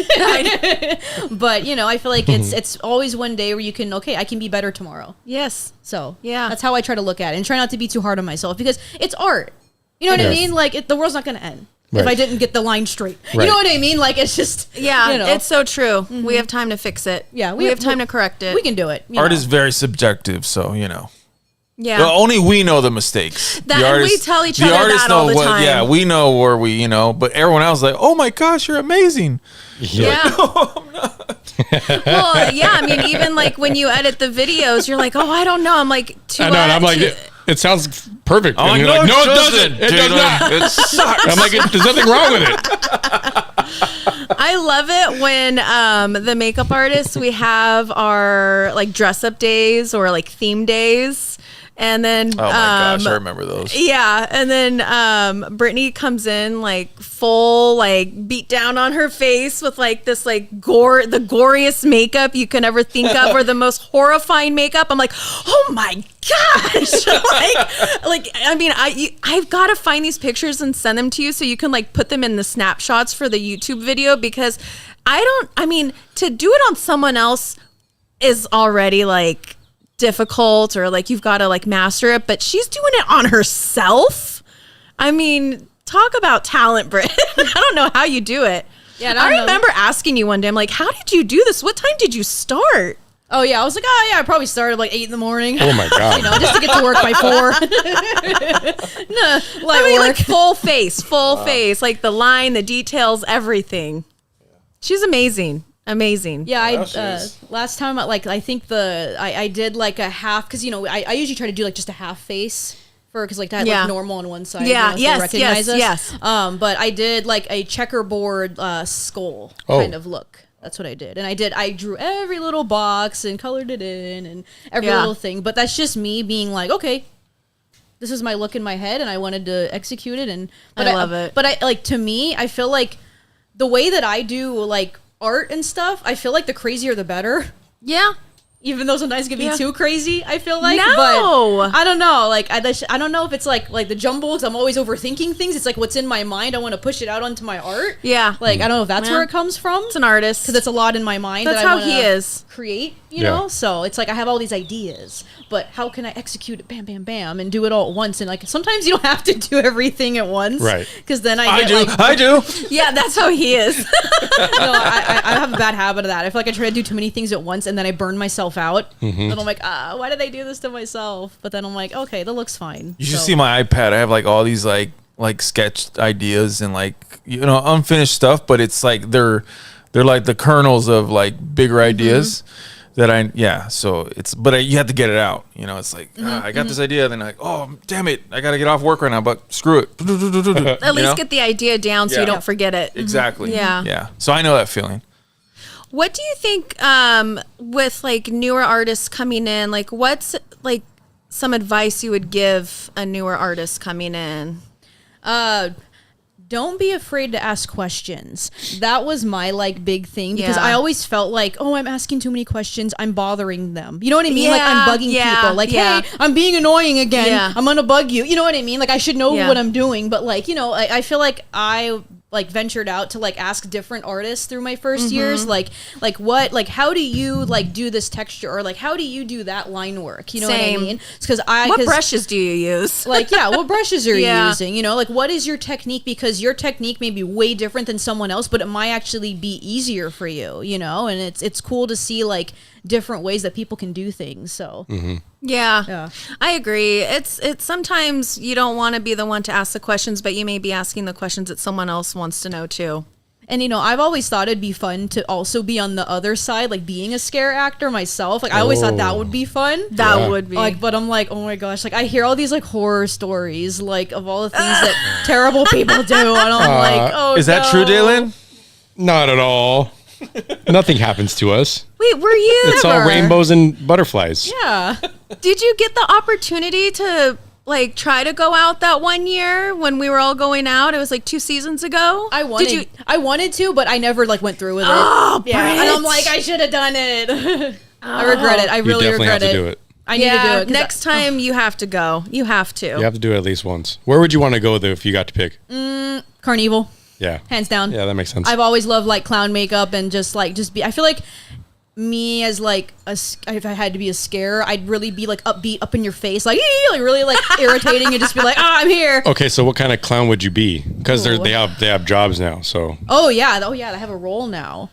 But, you know, I feel like it's always one day where you can, okay, I can be better tomorrow. yes. So Yeah. that's how I try to look at it, and try not to be too hard on myself, because it's art. You know what I Yes. mean? Like, the world's not going to end if Right. I didn't get the line straight. You Right. know what I mean? Like, it's just, Yeah, you know, it's so true. We have time to fix it. Yeah, we have time to correct it. we can do it. you Art know. is very subjective, so you know. Yeah. Well, only we know the mistakes. That- The and we artists- tell each the other artists that all know the time. Yeah, we know where we, you know, but everyone else is like, oh my gosh, you're amazing. Yeah. Well, yeah. I mean, even like when you edit the videos, you're like, oh, I don't know. I'm like, I know, and I'm like, it sounds perfect. I'm And like, you're like, no, no, it doesn't. It does not. It sucks. I'm like, there's nothing wrong with it. I love it when the makeup artists, we have our like dress up days or like theme days. And then, Oh my gosh, I remember those. yeah. And then Brittani comes in like full, like beat down on her face with like this like the goriest makeup you can ever think of, or the most horrifying makeup. I'm like, oh my gosh. like, I mean, I've got to find these pictures and send them to you so you can like put them in the snapshots for the YouTube video, because I mean, to do it on someone else is already like difficult, or like you've got to like master it, but she's doing it on herself. I mean, talk about talent, Britt. I don't know how you do it. Yeah, and I I don't know. remember asking you one day, I'm like, how did you do this? What time did you start? Oh, yeah. I was like, oh, yeah, I probably started like 8 in the morning. Oh my God. You know, just to get to work by 4. No, light I mean, work. like full face, like the line, the details, everything. She's amazing. Amazing. Yeah, Wow, she is. last time, like, I think I did like a half, because, you know, I usually try to do like just a half face because like that Yeah. like normal on one side. Yeah, you know, so yes, they recognize yes, us. yes. But I did like a checkerboard skull Oh. kind of look. That's what I did. And I drew every little box and colored it in and every Yeah. little thing. But that's just me being like, okay, this is my look in my head, and I wanted to execute it. And but I love it. But I like, to me, I feel like the way that I do like art and stuff, I feel like the crazier the better. Yeah. Even though sometimes it can be Yeah. too crazy, I feel like. No. But I don't know. Like, I don't know if it's like the jumble, because I'm always overthinking things. It's like what's in my mind, I want to push it out onto my art. Yeah. Like, I don't know if that's Yeah. where it comes from. It's an artist. Because it's a lot in my mind. That's that I how wanna he is. create, you Yeah. know? So it's like I have all these ideas, but how can I execute it bam, bam, bam, and do it all at once? And like, sometimes you don't have to do everything at once. Right. Because then I get do. like, I do. Yeah, that's how he is. no, I have a bad habit of that. I feel like I try to do too many things at once, and then I burn myself out. And I'm like, why did I do this to myself? But then I'm like, okay, that looks fine. You should So- see my iPad. I have like all these like sketched ideas and like, you know, unfinished stuff, but it's like they're like the kernels of like bigger ideas that so it's, but you have to get it out, you know. It's like, I got this idea, then like, oh damn it, I gotta get off work right now, but screw it. At least get the idea down so you Yeah. don't forget it. Exactly. Yeah. Yeah. So I know that feeling. What do you think with like newer artists coming in? Like, what's like some advice you would give a newer artist coming in? don't be afraid to ask questions. That was my like big thing because Yeah. I always felt like, oh, I'm asking too many questions. I'm bothering them. You know what I mean? Like I'm bugging people. Like, hey, I'm being annoying again. Yeah. I'm gonna bug you. You know what I mean? Like I should know Yeah. what I'm doing. But like, you know, I feel like I like ventured out to like ask different artists through my first years, like what, like how do you like do this texture, or like how do you do that line work? You know Same. what I mean? It's because What brushes do you use? like, yeah, what brushes are Yeah. you using? You know, like what is your technique? Because your technique may be way different than someone else, but it might actually be easier for you, you know? And it's cool to see like different ways that people can do things. So Yeah, I agree. It's sometimes you don't want to be the one to ask the questions, but you may be asking the questions that someone else wants to know too. And, you know, I've always thought it'd be fun to also be on the other side, like being a scare actor myself. Like, I always thought that would be fun. That would be. Like, but I'm like, oh my gosh, like I hear all these like horror stories, like of all the things that terrible people do. And I'm like, oh, Is that true, Dalen? Not at all. Nothing happens to us. Wait, were you? It's all rainbows and butterflies. Yeah. Did you get the opportunity to like try to go out that one year when we were all going out? It was like 2 seasons ago. I wanted to, but I never like went through with it. Oh, yeah. And I'm Britt. like, I should have done it. I regret it. I You really definitely regret have to it. do it. I need to do it. 'cause Next time you have to go. You have to. You have to do it at least once. Where would you want to go though if you got to pick? Carnival, Yeah. hands down. Yeah, that makes sense. I've always loved like clown makeup and just be. I feel like me as like if I had to be a scare, I'd really be like upbeat, up in your face, like really like irritating, and just be like, I'm here. Okay, so what kind of clown would you be? Because Ooh. they have jobs now. So Oh yeah, I have a role now.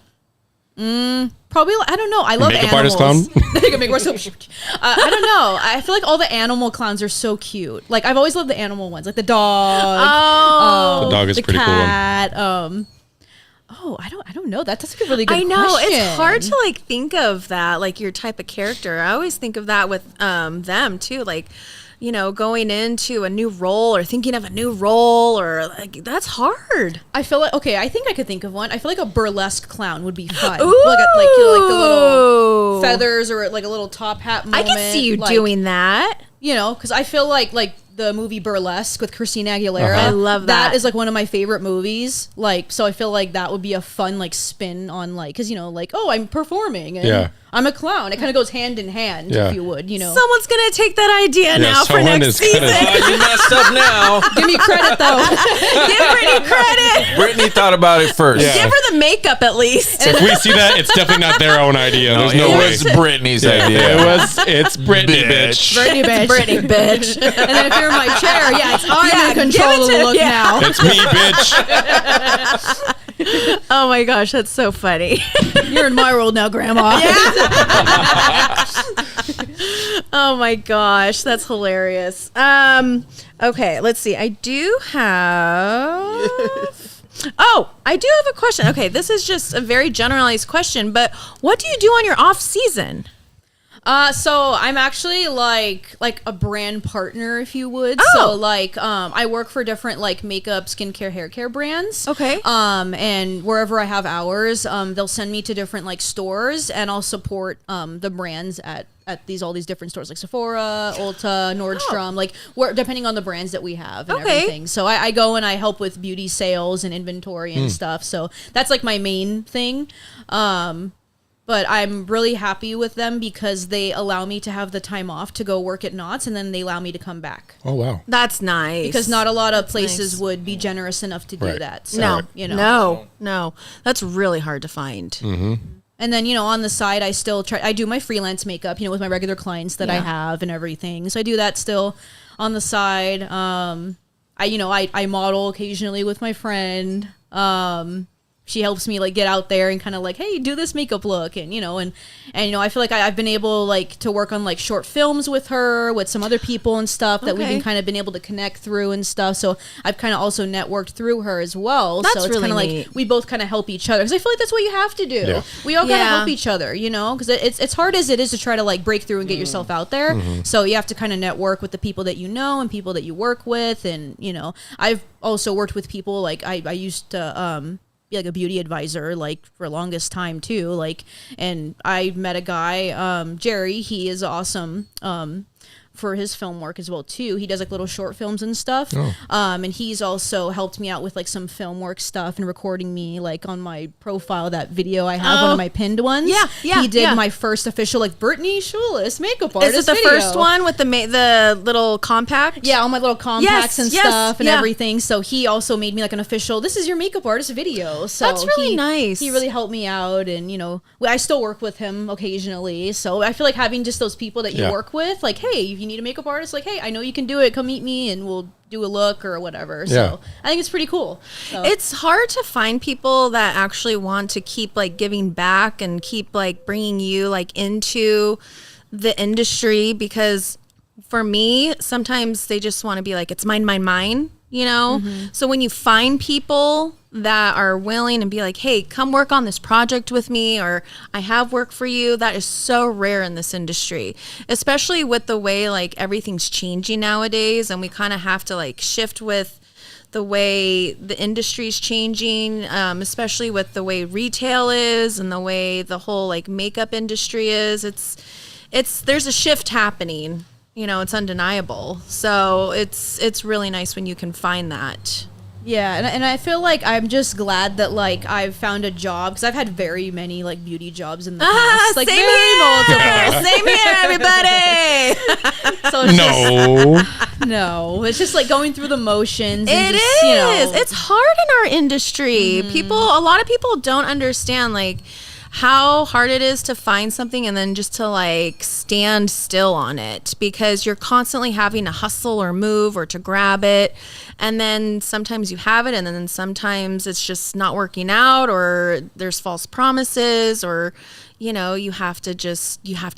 Probably, I don't know. I love Makeup animals. artist clown? Makeup artist. I don't know. I feel like all the animal clowns are so cute. Like I've always loved the animal ones, like the dog. Oh, The dog is a pretty cool one. cat. I don't know. That's like a really good. I know. question. It's hard to like think of that, like your type of character. I always think of that with them too, like, you know, going into a new role or thinking of a new role, or like that's hard. I feel like I think I could think of one. I feel like a burlesque clown would be fun. Ooh. Like you know, like the little feathers or like a little top hat moment. I can see you like, doing that. You know, because I feel like the movie Burlesque with Christina Aguilera. I love that. That is like one of my favorite movies. Like, so I feel like that would be a fun like spin on like, because you know, like, oh, I'm performing and I'm a clown. It kind of goes hand in hand, if you would, you know. Someone's gonna take that idea now for someone next is season. gonna- You messed up now. Give me credit though. Give Brittany credit. Brittany thought about it first. Yeah. Give her the makeup at least. if we see that, it's definitely not their own idea. There's no it way. was Brittany's idea. It's Brittany, bitch. Brittany bitch. Brittany, bitch. And then if you're in my chair, it's I'm Yeah, in control give of it the to- look yeah. now. It's me, bitch. Oh my gosh, that's so funny. You're in my world now, Grandma. Oh my gosh, that's hilarious. Okay, let's see. I do have I do have a question. Okay, this is just a very generalized question, but what do you do on your off season? So I'm actually like a brand partner, if you would. Oh. So like, I work for different like makeup, skincare, hair care brands. Okay. And wherever I have hours, they'll send me to different like stores, and I'll support the brands at all these different stores like Sephora, Ulta, Nordstrom, like depending on the brands that we have and everything. So I go and I help with beauty sales and inventory and stuff. So that's like my main thing. But I'm really happy with them because they allow me to have the time off to go work at Knott's, and then they allow me to come back. Oh, wow. That's nice. Because not a lot of places nice. would be generous enough to do Right. that. So, No, you know. no. That's really hard to find. Mm-hmm. And then, you know, on the side, I still I do my freelance makeup, you know, with my regular clients that I have and everything. So I do that still on the side. I model occasionally with my friend. She helps me like get out there and kind of like, hey, do this makeup look, and you know, I feel like I've been able like to work on like short films with her, with some other people and stuff that we've been kind of been able to connect through and stuff. So I've kind of also networked through her as well. That's so it's really kind of neat. like we both kind of help each other, because I feel like that's what you have to do. Yeah. We all gotta Yeah. help each other, you know, because it's hard as it is to try to like break through and get yourself out there. So you have to kind of network with the people that you know and people that you work with, and you know, I've also worked with people like I used to be like a beauty advisor like for longest time too, like, and I met a guy, Jerry, he is awesome, for his film work as well too. He does like little short films and stuff. And he's also helped me out with like some film work stuff and recording me like on my profile, that video I have, one of my pinned ones. Yeah, he did my first official like Brittani Schulist makeup artist. Is it the video. first one with the little compact? Yeah, all my little compacts and stuff and yeah. everything. So he also made me like an official, this is your makeup artist video. So That's really nice. He really helped me out, and you know, I still work with him occasionally. So I feel like having just those people that you work with, like, hey, if you need a makeup artist, like, hey, I know you can do it. Come meet me, and we'll do a look or whatever. So I think it's pretty cool. So. It's hard to find people that actually want to keep like giving back and keep like bringing you like into the industry, because for me, sometimes they just want to be like, it's mine, you know? So when you find people that are willing and be like, hey, come work on this project with me, or I have work for you, that is so rare in this industry, especially with the way like everything's changing nowadays, and we kind of have to like shift with the way the industry's changing, especially with the way retail is and the way the whole like makeup industry is. There's a shift happening. You know, it's undeniable. So it's really nice when you can find that. Yeah, and I feel like I'm just glad that like I've found a job, because I've had very many like beauty jobs in the past. Like same very here. multiple. Same here, everybody. So it's no, it's just like going through the motions. And It just, is. You know, It's hard in our industry. A lot of people don't understand like how hard it is to find something and then just to like stand still on it, because you're constantly having to hustle or move or to grab it. And then sometimes you have it, and then sometimes it's just not working out, or there's false promises, or you know, you have to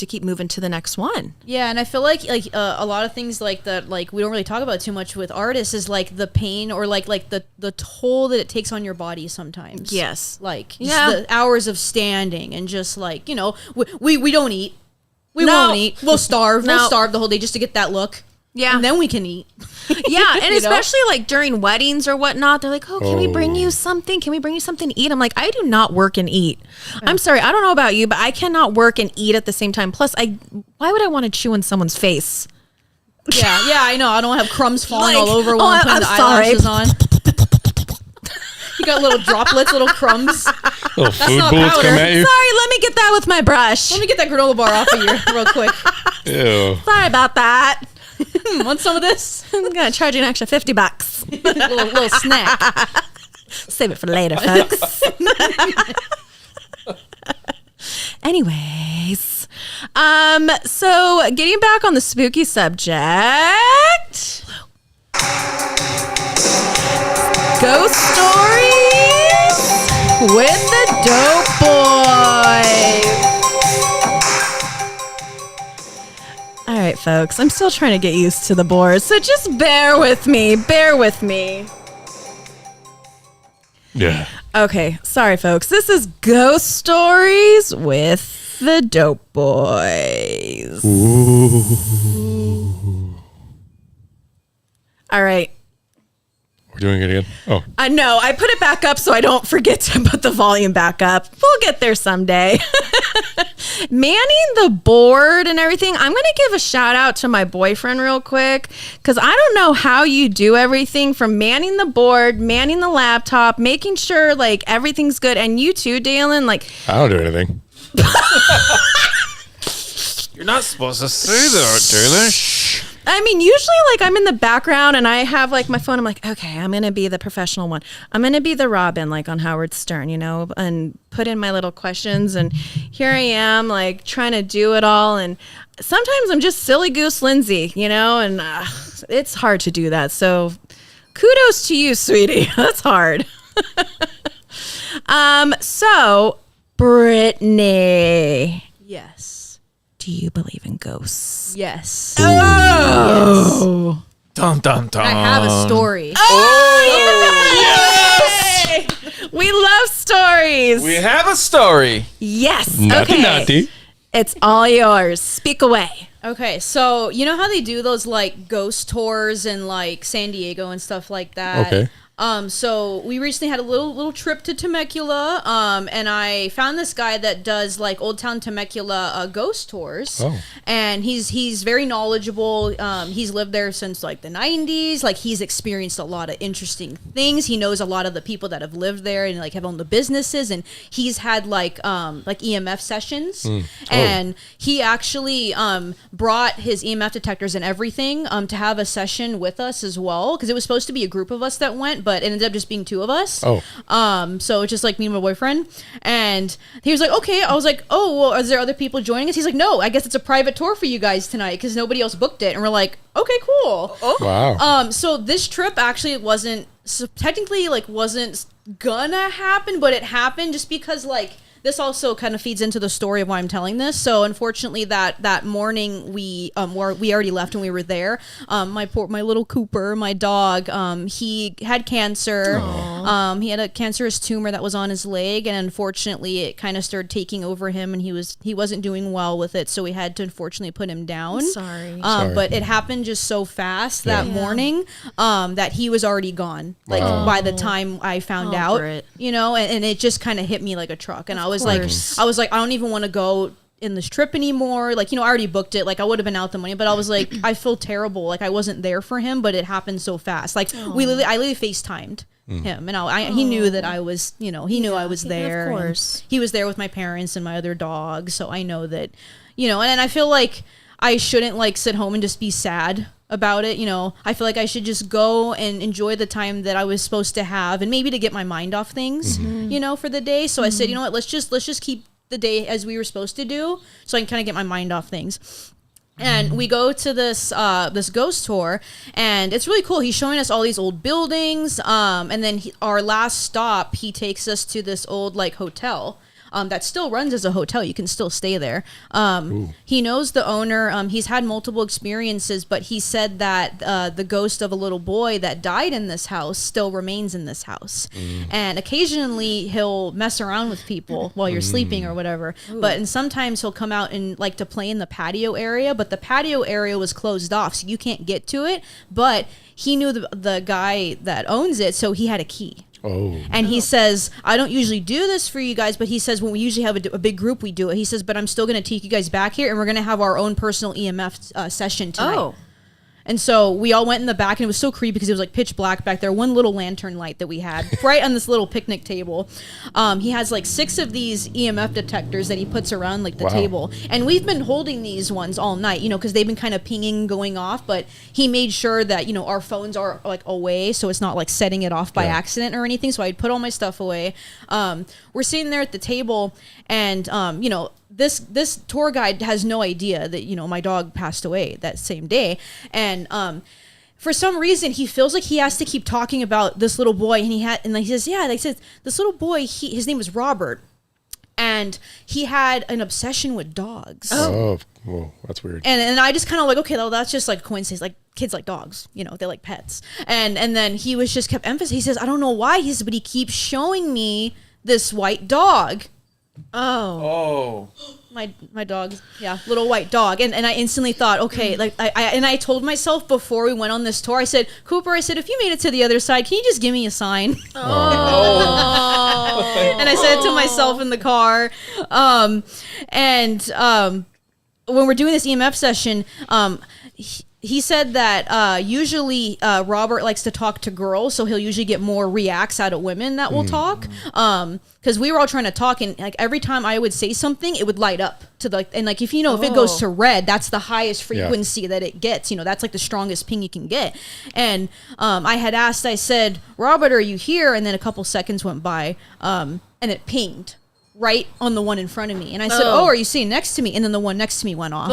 keep moving to the next one. Yeah, and I feel like a lot of things like that, like we don't really talk about too much with artists, is like the pain or like the toll that it takes on your body sometimes. Yes. Like just the hours of standing, and just like, you know, we don't eat. We won't eat. We'll starve. We'll starve the whole day just to get that look. Yeah. And then we can eat. Yeah, and especially like during weddings or whatnot, they're like, oh, can we bring you something? Can we bring you something to eat? I'm like, I do not work and eat. I'm sorry, I don't know about you, but I cannot work and eat at the same time. Plus, why would I want to chew in someone's face? Yeah, I know. I don't have crumbs falling Like, all over while I'm putting the eyelashes on. You got little droplets, little crumbs. Little food bullets come at you. Sorry, let me get that with my brush. Let me get that granola bar off of you real quick. Ew. Sorry about that. Want some of this? I'm going to charge you an extra $50. little snack. Save it for later, folks. Anyways, so getting back on the spooky subject, ghost stories with the Dope Boys. All right, folks, I'm still trying to get used to the board, so just bear with me. Yeah. Okay, sorry, folks. This is Ghost Stories with the Dope Boys. All right. We're doing it again. Oh. I know. I put it back up so I don't forget to put the volume back up. We'll get there someday. Manning the board and everything. I'm going to give a shout out to my boyfriend real quick, because I don't know how you do everything from manning the board, manning the laptop, making sure like everything's good. And you too, Dalen. Like, I don't do anything. You're not supposed to say that, Taylor. I mean, usually like I'm in the background and I have like my phone. I'm like, okay, I'm going to be the professional one. I'm going to be the Robin, like on Howard Stern, you know, and put in my little questions. And here I am like trying to do it all. And sometimes I'm just silly goose Lindsay, you know, and it's hard to do that. So kudos to you, sweetie. That's hard. So Brittani. Yes. Do you believe in ghosts? Yes. Oh. Yes. Dum dum dum. I have a story. Oh, yes! We love stories. We have a story. Yes. Naughty, Okay. naughty. It's all yours. Speak away. Okay, so you know how they do those like ghost tours in like San Diego and stuff like that? Okay. So we recently had a little trip to Temecula, and I found this guy that does like Old Town Temecula ghost tours. And he's very knowledgeable. He's lived there since like the 90s. Like he's experienced a lot of interesting things. He knows a lot of the people that have lived there and like have owned the businesses, and he's had like EMF sessions. And he actually brought his EMF detectors and everything to have a session with us as well, because it was supposed to be a group of us that went, but it ended up just being 2 of us. So it's just like me and my boyfriend. And he was like, okay. I was like, oh, well, are there other people joining us? He's like, no, I guess it's a private tour for you guys tonight because nobody else booked it. And we're like, okay, cool. Wow. So this trip actually wasn't gonna happen, but it happened just because like this also kind of feeds into the story of why I'm telling this. So unfortunately, that morning we already left when we were there. My little Cooper, my dog, he had cancer. He had a cancerous tumor that was on his leg, and unfortunately, it kind of started taking over him, and he wasn't doing well with it. So we had to unfortunately put him down. Sorry. But it happened just so fast that morning that he was already gone. Like by the time I found out, you know, and it just kind of hit me like a truck, and I was like, I don't even want to go in this trip anymore. Like, you know, I already booked it. Like, I would have been out the money, but I was like, I feel terrible. Like, I wasn't there for him, but it happened so fast. Like, I literally FaceTimed him, and he knew that I was, you know, he knew I was there. Of course. He was there with my parents and my other dog, so I know that, you know, and I feel like I shouldn't like sit home and just be sad about it. You know, I feel like I should just go and enjoy the time that I was supposed to have, and maybe to get my mind off things, you know, for the day. So I said, you know what, let's just keep the day as we were supposed to do, so I can kind of get my mind off things. And we go to this ghost tour, and it's really cool. He's showing us all these old buildings, and then our last stop, he takes us to this old like hotel that still runs as a hotel. You can still stay there. He knows the owner. He's had multiple experiences, but he said that the ghost of a little boy that died in this house still remains in this house. And occasionally he'll mess around with people while you're sleeping or whatever. And sometimes he'll come out and like to play in the patio area, but the patio area was closed off, so you can't get to it. But he knew the guy that owns it, so he had a key. And he says, I don't usually do this for you guys, but he says when we usually have a big group, we do it. He says, but I'm still going to take you guys back here, and we're going to have our own personal EMF session tonight. And so we all went in the back, and it was so creepy because it was like pitch black back there. One little lantern light that we had right on this little picnic table. He has like 6 of these EMF detectors that he puts around like the table. And we've been holding these ones all night, you know, because they've been kind of pinging, going off. But he made sure that, you know, our phones are like away, so it's not like setting it off by accident or anything. So I'd put all my stuff away. We're sitting there at the table, and, you know, this tour guide has no idea that, you know, my dog passed away that same day. And for some reason he feels like he has to keep talking about this little boy, and he says, yeah, they said this little boy, his name was Robert, and he had an obsession with dogs. Whoa, that's weird. And I just kind of like, okay, well, that's just like coincidence. Like, kids like dogs, you know, they like pets. And then he was just kept emphasizing. He says, I don't know why. He says, but he keeps showing me this white dog. My dog, little white dog. And I instantly thought, okay, like I told myself before we went on this tour, I said, Cooper, if you made it to the other side, can you just give me a sign? And I said it to myself in the car. When we're doing this EMF session, he said that usually Robert likes to talk to girls, so he'll usually get more reacts out of women that will talk. Because we were all trying to talk, and like every time I would say something, it would light up to the, and like if you know if it goes to red, that's the highest frequency that it gets. You know, that's like the strongest ping you can get. And I had asked, I said, Robert, are you here? And then a couple seconds went by, and it pinged right on the one in front of me, and I said, oh, are you sitting next to me? And then the one next to me went off.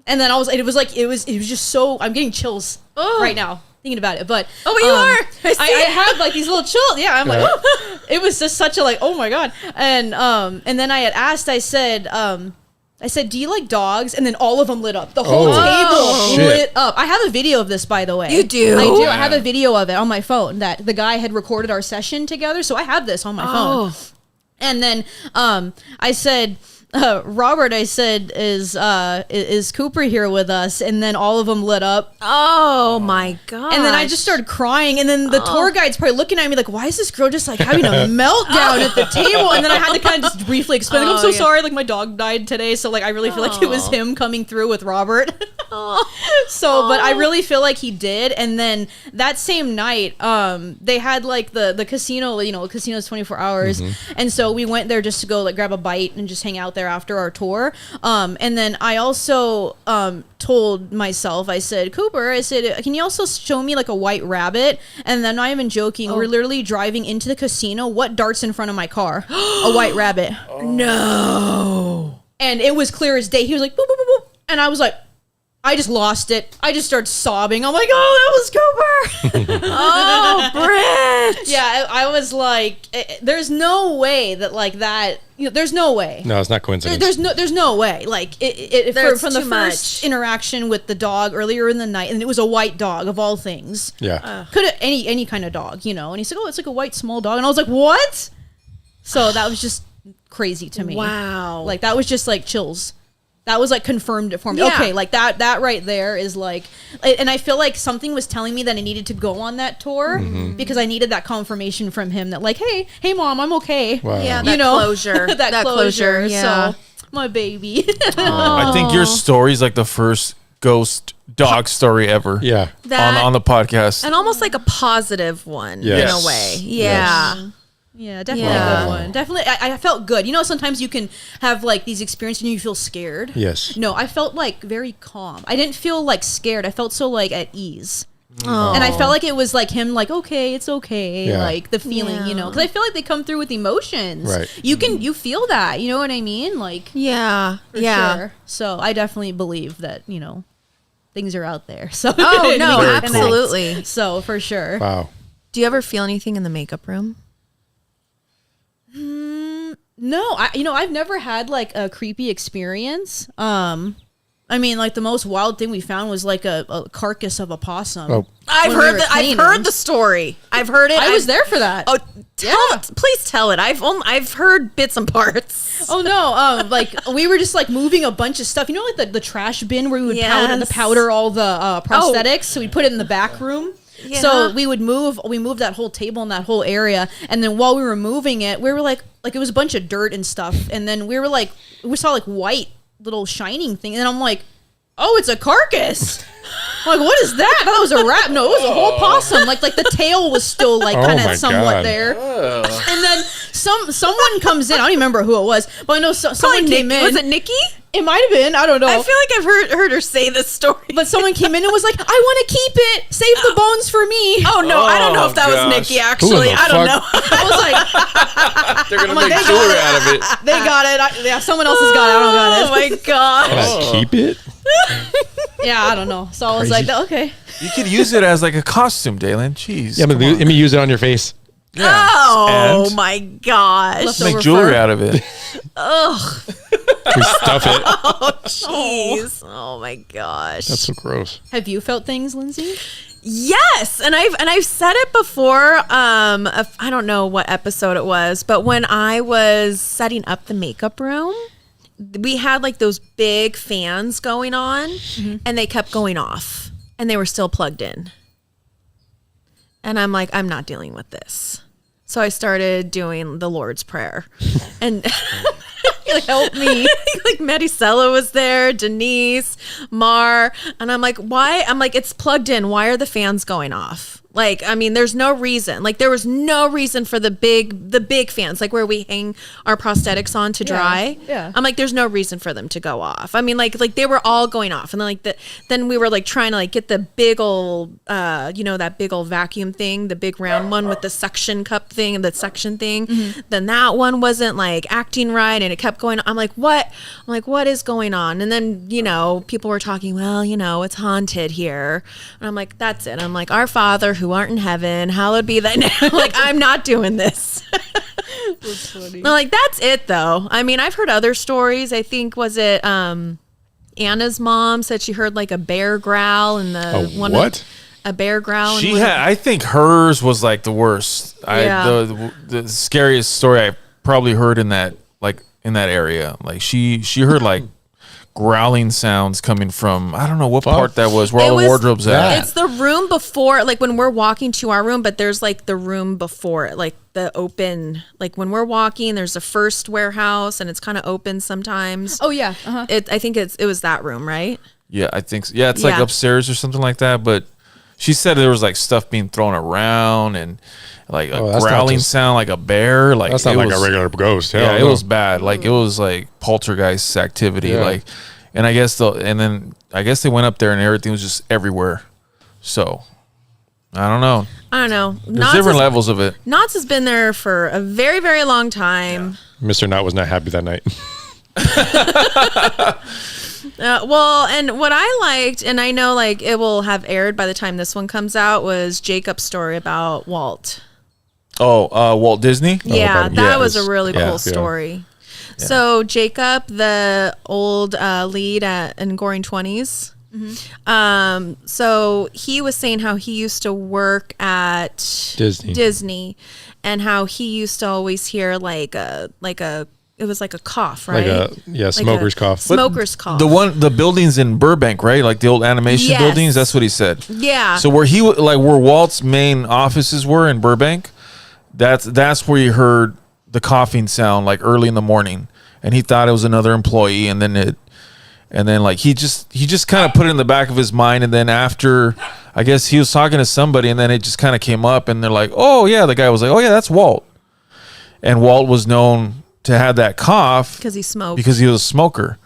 And then it was just so, I'm getting chills right now thinking about it. But you are. I had like these little chills. Yeah, I'm like, it was just such a like, oh my God. And then I had asked, I said, do you like dogs? And then all of them lit up. The whole table lit up. I have a video of this, by the way. You do? I do. I have a video of it on my phone that the guy had recorded our session together. So I have this on my phone. And then I said, Robert, I said, is Cooper here with us? And then all of them lit up. Oh my god! And then I just started crying. And then the tour guide's probably looking at me like, why is this girl just like having a meltdown at the table? And then I had to kind of just briefly explain, like, I'm so sorry. Like my dog died today. So like, I really feel like it was him coming through with Robert. But I really feel like he did. And then that same night, they had like the casino, the casino's 24 hours. And so we went there just to go like grab a bite and just hang out there after our tour. And then I also told myself, I said, Cooper, I said, can you also show me like a white rabbit? And then, not even joking, we're literally driving into the casino. What darts in front of my car? A white rabbit. No. And it was clear as day. He was like, boop, boop, boop, boop. And I was like, I just lost it. I just started sobbing. I'm like, oh, that was Cooper. Oh, Britt. Yeah, I was like, there's no way that like that. There's no way. No, it's not coincidence. There's no way. Like from the first interaction with the dog earlier in the night, and it was a white dog of all things. Yeah. Could have any kind of dog, And he said, oh, it's like a white small dog, and I was like, what? So that was just crazy to me. Wow. Like that was just like chills. That was like confirmed it for me. Yeah. Okay, like that right there is like, and I feel like something was telling me that I needed to go on that tour because I needed that confirmation from him that like, hey mom, I'm okay. Wow. Yeah, that closure. that closure. Yeah. So my baby. I think your story is like the first ghost dog story ever. Yeah. On the podcast. And almost like a positive one in Yes. a way. Yeah. Yes. Yeah, definitely Yeah. a good one. Definitely, I felt good. Sometimes you can have like these experiences and you feel scared. Yes. No, I felt like very calm. I didn't feel like scared. I felt so like at ease. Oh. And I felt like it was like him like, okay, it's okay. Yeah. Like the feeling, Yeah. because I feel like they come through with emotions. Right. You feel that, you know what I mean? Like, Yeah. for Yeah. sure. So I definitely believe that, things are out there. So Oh, we no, can connect. absolutely. So for sure. Wow. Do you ever feel anything in the makeup room? No, I've never had like a creepy experience. I mean, like the most wild thing we found was like a carcass of a possum. Oh. I've when we heard were that. I've cleaning. heard the story. I've heard it. I was there for that. Oh, please tell it. I've heard bits and parts. Oh no! Like we were just like moving a bunch of stuff. Like the trash bin where we would powder all the prosthetics. So we put it in the back room. Yeah. So we moved that whole table in that whole area, and then while we were moving it, we were like it was a bunch of dirt and stuff, and then we saw like white little shining thing, and I'm like, oh, it's a carcass. I'm like, what is that? I thought it was a rat. No, it was a whole possum. Like the tail was still like kind my of somewhat God. there. And then someone comes in. I don't even remember who it was, but I know someone came in. Was it Nikki? It might have been. I don't know. I feel like I've heard her say this story. But someone came in and was like, I want to keep it. Save the bones for me. Oh no, I don't know if that was gosh. Nikki. Actually, Who in the I don't fuck? know. I was like, They're gonna like, make they jewelry got out of it. they got it. Someone else has got it. I don't got it. Oh my god. Can I keep it? Yeah, I don't know. So I was Crazy. like, okay. You could use it as like a costume, Dalen. Jeez. Yeah, but come on. let me use it on your face. Yeah. Oh And my gosh. Leftover make jewelry fur. out of it. Ugh. We stuff it. Jeez. Oh my gosh. That's so gross. Have you felt things, Lindsay? Yes, and I've said it before. I don't know what episode it was, but when I was setting up the makeup room, we had like those big fans going on, and they kept going off, and they were still plugged in. And I'm like, I'm not dealing with this. So I started doing the Lord's Prayer, and like, help me. Like Maricela was there, Denise, Mar, and I'm like, why? I'm like, it's plugged in. Why are the fans going off? Like, I mean, there's no reason. Like, there was no reason for the big fans, like where we hang our prosthetics on to dry. Yeah. I'm like, there's no reason for them to go off. I mean, like they were all going off, and then then we were like trying to like get the big old, that big old vacuum thing, the big round one with the suction cup thing and the suction thing. Then that one wasn't like acting right, and it kept going. I'm like, what? I'm like, what is going on? And then people were talking. Well, it's haunted here, and I'm like, that's it. I'm like, Our Father who art in heaven, hallowed be thy name. Like, I'm not doing this. That's funny. I'm like, that's it though. I mean, I've heard other stories. I think was it Anna's mom said she heard like a bear growl in the what? A bear growl. She had. I think hers was like the worst. Yeah. The scariest story I probably heard in in that area. Like she heard like growling sounds coming from, I don't know what part that was, where all the wardrobes at. It's the room before, like when we're walking to our room, but there's like the room before it, like the open, like when we're walking, there's a first warehouse and it's kind of open sometimes. Oh yeah. Uh-huh. I think it was that room, right? Yeah, I think so. Yeah, it's like upstairs or something like that. But she said there was like stuff being thrown around and like a growling sound like a bear. Like that's not like a regular ghost. Yeah, it was bad. Like it was like poltergeist activity. Yeah. Like, and I guess they went up there and everything was just everywhere. So I don't know. There's different levels of it. Knott's has been there for a very, very long time. Yeah. Mr. Knott was not happy that night. Well, and what I liked, and I know like it will have aired by the time this one comes out, was Jacob's story about Walt. Oh, Walt Disney? Yeah, that was a really cool story. Yeah. So Jacob, the old lead in Goring 20s, so he was saying how he used to work at Disney and how he used to always hear it was like a cough, right? Smoker's cough. Smoker's cough. The buildings in Burbank, right? Like the old animation buildings. That's what he said. Yeah. So where where Walt's main offices were in Burbank, that's where he heard the coughing sound like early in the morning, and he thought it was another employee, and then like he just kind of put it in the back of his mind, and then after, I guess he was talking to somebody, and then it just kind of came up, and they're like, oh yeah, the guy was like, oh yeah, that's Walt, and Walt was known to have that cough because he smoked, because he was a smoker,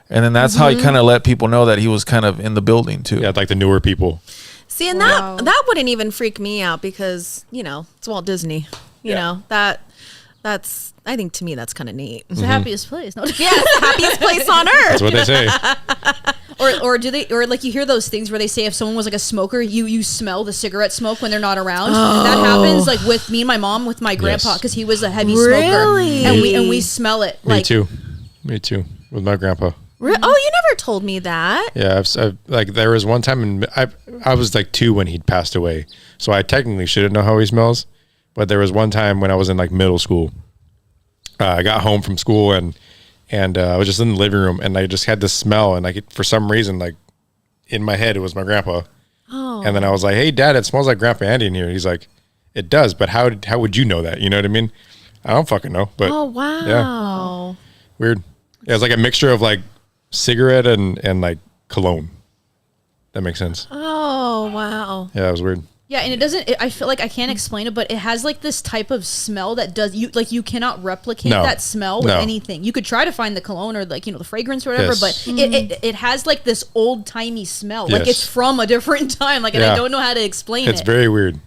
and then that's how he kind of let people know that he was kind of in the building too. Yeah, like the newer people. See, and that wouldn't even freak me out because it's Walt Disney. You know that's I think to me that's kind of neat. It's the happiest place. No, yeah, it's the happiest place on earth. That's what they say. Or like you hear those things where they say if someone was like a smoker, you smell the cigarette smoke when they're not around. And that happens like with me and my mom, with my grandpa, because he was a heavy smoker, and we smell it. Me too with my grandpa. Oh, you never told me that. Yeah, I've like there was one time I was like 2 when he'd passed away, so I technically shouldn't know how he smells. But there was one time when I was in like middle school. I got home from school and I was just in the living room and I just had this smell, and for some reason, like in my head, it was my grandpa. Oh. And then I was like, "Hey, Dad, it smells like Grandpa Andy in here." He's like, "It does, but how would you know that?" You know what I mean? I don't fucking know. But oh wow, yeah. Weird. Yeah, it's like a mixture of like cigarette and like cologne. That makes sense. Oh wow. Yeah, it was weird. Yeah, and it doesn't. I feel like I can't explain it, but it has like this type of smell that you cannot replicate that smell with anything. You could try to find the cologne or like the fragrance or whatever, but it has like this old timey smell, like it's from a different time. Like, and I don't know how to explain it. It's very weird.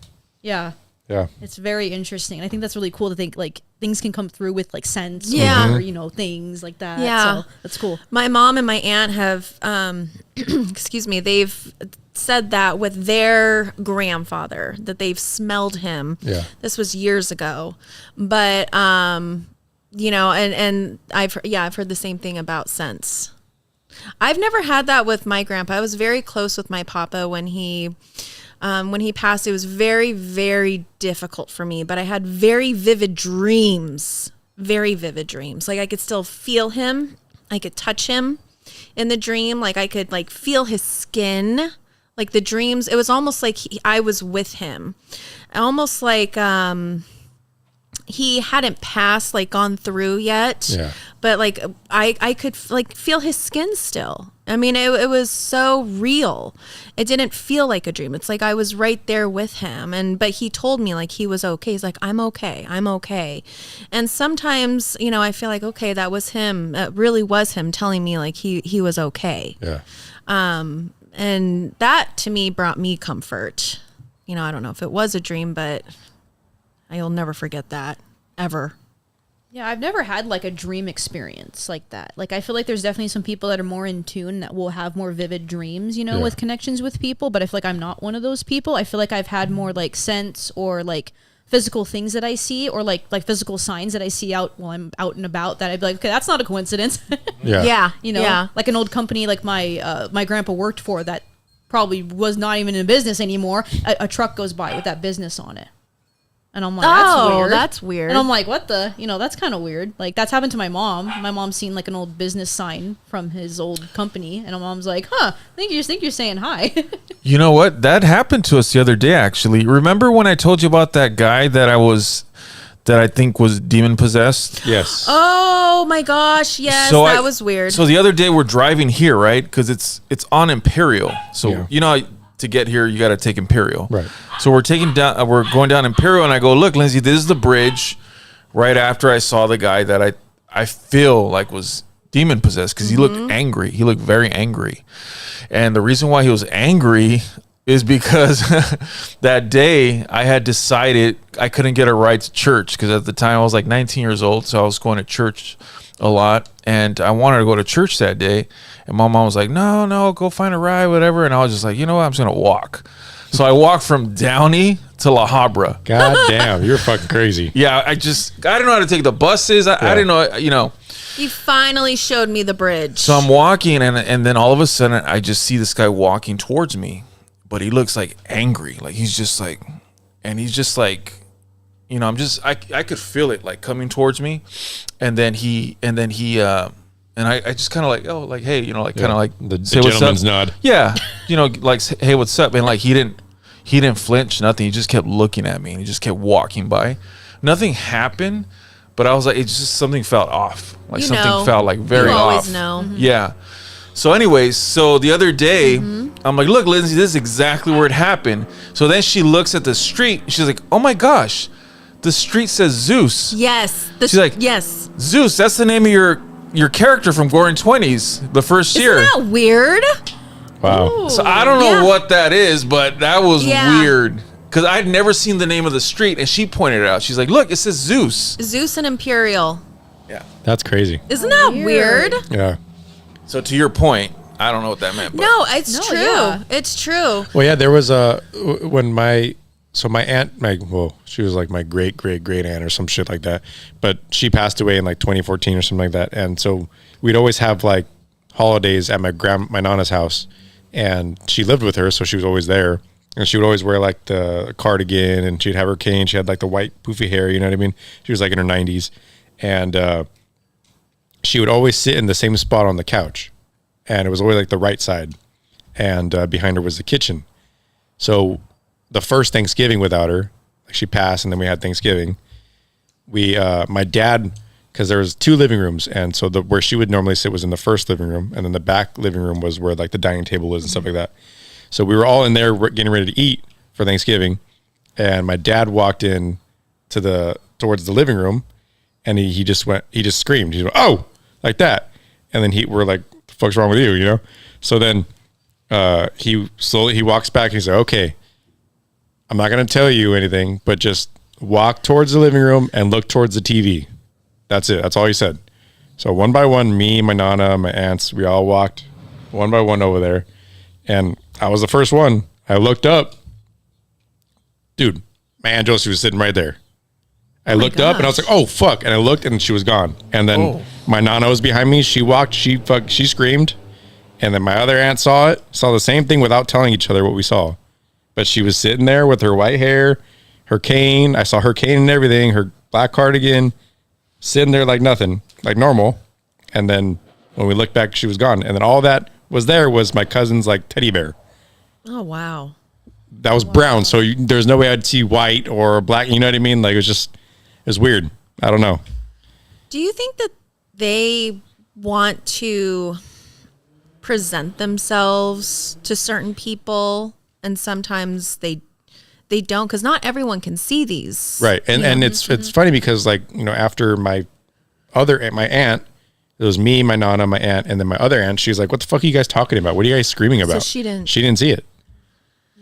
Yeah. Yeah. It's very interesting. I think that's really cool to think like things can come through with like scents or things like that. Yeah. So that's cool. My mom and my aunt have excuse me, they've said that with their grandfather, that they've smelled him. Yeah. This was years ago. But and I've heard the same thing about scents. I've never had that with my grandpa. I was very close with my papa when he passed. It was very, very difficult for me, but I had very vivid dreams. Like I could still feel him. I could touch him in the dream. Like I could like feel his skin. Like the dreams, it was almost like I was with him. Almost like he hadn't passed, like gone through yet. Yeah. But like I could like feel his skin still. I mean, it was so real. It didn't feel like a dream. It's like I was right there with him. But he told me like he was okay. He's like, I'm okay. And sometimes, I feel like, okay, that was him. It really was him telling me like he was okay. Yeah. And that to me brought me comfort. I don't know if it was a dream, but I'll never forget that ever. Yeah, I've never had like a dream experience like that. Like I feel like there's definitely some people that are more in tune that will have more vivid dreams, with connections with people. But I feel like I'm not one of those people. I feel like I've had more like sense or like physical things that I see, or like physical signs that I see out while I'm out and about, that I'd be like, okay, that's not a coincidence. Yeah. Like an old company like my grandpa worked for that probably was not even in business anymore. A truck goes by with that business on it. And I'm like, that's weird. That's weird. And I'm like, what the? That's kind of weird. Like, that's happened to my mom. My mom's seen like an old business sign from his old company, and my mom's like, I think you're saying hi. You know what? That happened to us the other day, actually. Remember when I told you about that guy that I think was demon possessed? Yes. Oh my gosh, yes, So that was weird. So the other day we're driving here, right? Because it's on Imperial. So to get here you got to take Imperial. Right. So we're going down Imperial, and I go, look, Lindsay, this is the bridge. Right after I saw the guy that I feel like was demon possessed, because he looked angry. He looked very angry, and the reason why he was angry is because that day I had decided I couldn't get a ride to church, because at the time I was like 19 years old, so I was going to church a lot, and I wanted to go to church that day, and my mom was like, no, go find a ride, whatever, and I was just like, you know what, I'm just gonna walk. So I walked from Downey to La Habra. God damn, you're fucking crazy. Yeah, I didn't know how to take the buses. I didn't know, You finally showed me the bridge. So I'm walking, and then all of a sudden I just see this guy walking towards me, but he looks like angry. Like he's just like, I could feel it like coming towards me. And then he and I just kind of like, oh, like, hey, kind of like the say what's gentleman's up. nod. Yeah. Like, hey, what's up? And like, he didn't flinch, nothing. He just kept looking at me, and he just kept walking by. Nothing happened, but I was like, it's just something felt off. Like something felt like very off. You always know. Mm-hmm. Yeah. So anyways, the other day, I'm like, look, Lindsay, this is exactly where it happened. So then she looks at the street. She's like, oh my gosh, the street says Zeus. Yes. She's like, yes. Zeus, that's the name of your character from Goring 20s, the first year. Isn't that weird? Wow. So I don't know what that is, but that was weird. Because I'd never seen the name of the street, and she pointed it out. She's like, look, it says Zeus. Zeus and Imperial. Yeah. That's crazy. Isn't that weird? Yeah. So to your point, I don't know what that meant. But No, it's true. yeah. It's true. Well, yeah, there was when my aunt, she was like my great aunt or some shit like that, but she passed away in like 2014 or something like that. And so we'd always have like holidays at my nana's house, and she lived with her, so she was always there. And she would always wear like the cardigan, and she'd have her cane. She had like the white poofy hair, you know what I mean? She was like in her 90s. And she would always sit in the same spot on the couch. And it was always like the right side. And behind her was the kitchen. So the first Thanksgiving without her, like she passed, and then we had Thanksgiving. My dad, because there was 2 living rooms, and so where she would normally sit was in the first living room, and then the back living room was where like the dining table was and stuff like that. So we were all in there getting ready to eat for Thanksgiving, and my dad walked in towards the living room, and he just screamed. He went, oh, like that. And then we're like, the fuck's wrong with you, So then he walks back, and he's like, okay, I'm not going to tell you anything, but just walk towards the living room and look towards the TV. That's it. That's all he said. So one by one, me, my nana, my aunts, we all walked one by one over there. And I was the first one. I looked up. Dude, my Aunt Josie was sitting right there. I looked up and I was like, oh, fuck. And I looked and she was gone. And then my nana was behind me. She walked, she screamed. And then my other aunt saw the same thing without telling each other what we saw. But she was sitting there with her white hair, her cane. I saw her cane and everything, her black cardigan, sitting there like nothing, like normal. And then when we looked back, she was gone. And then all that was my cousin's like teddy bear. Oh, wow. That was brown. So there's no way I'd see white or black. You know what I mean? Like it was weird. I don't know. Do you think that they want to present themselves to certain people, and sometimes they don't, because not everyone can see these, right? And it's funny because after my aunt, it was me, my nana, my aunt, and then my other aunt. She's like, "What the fuck are you guys talking about? What are you guys screaming about?" So she didn't see it.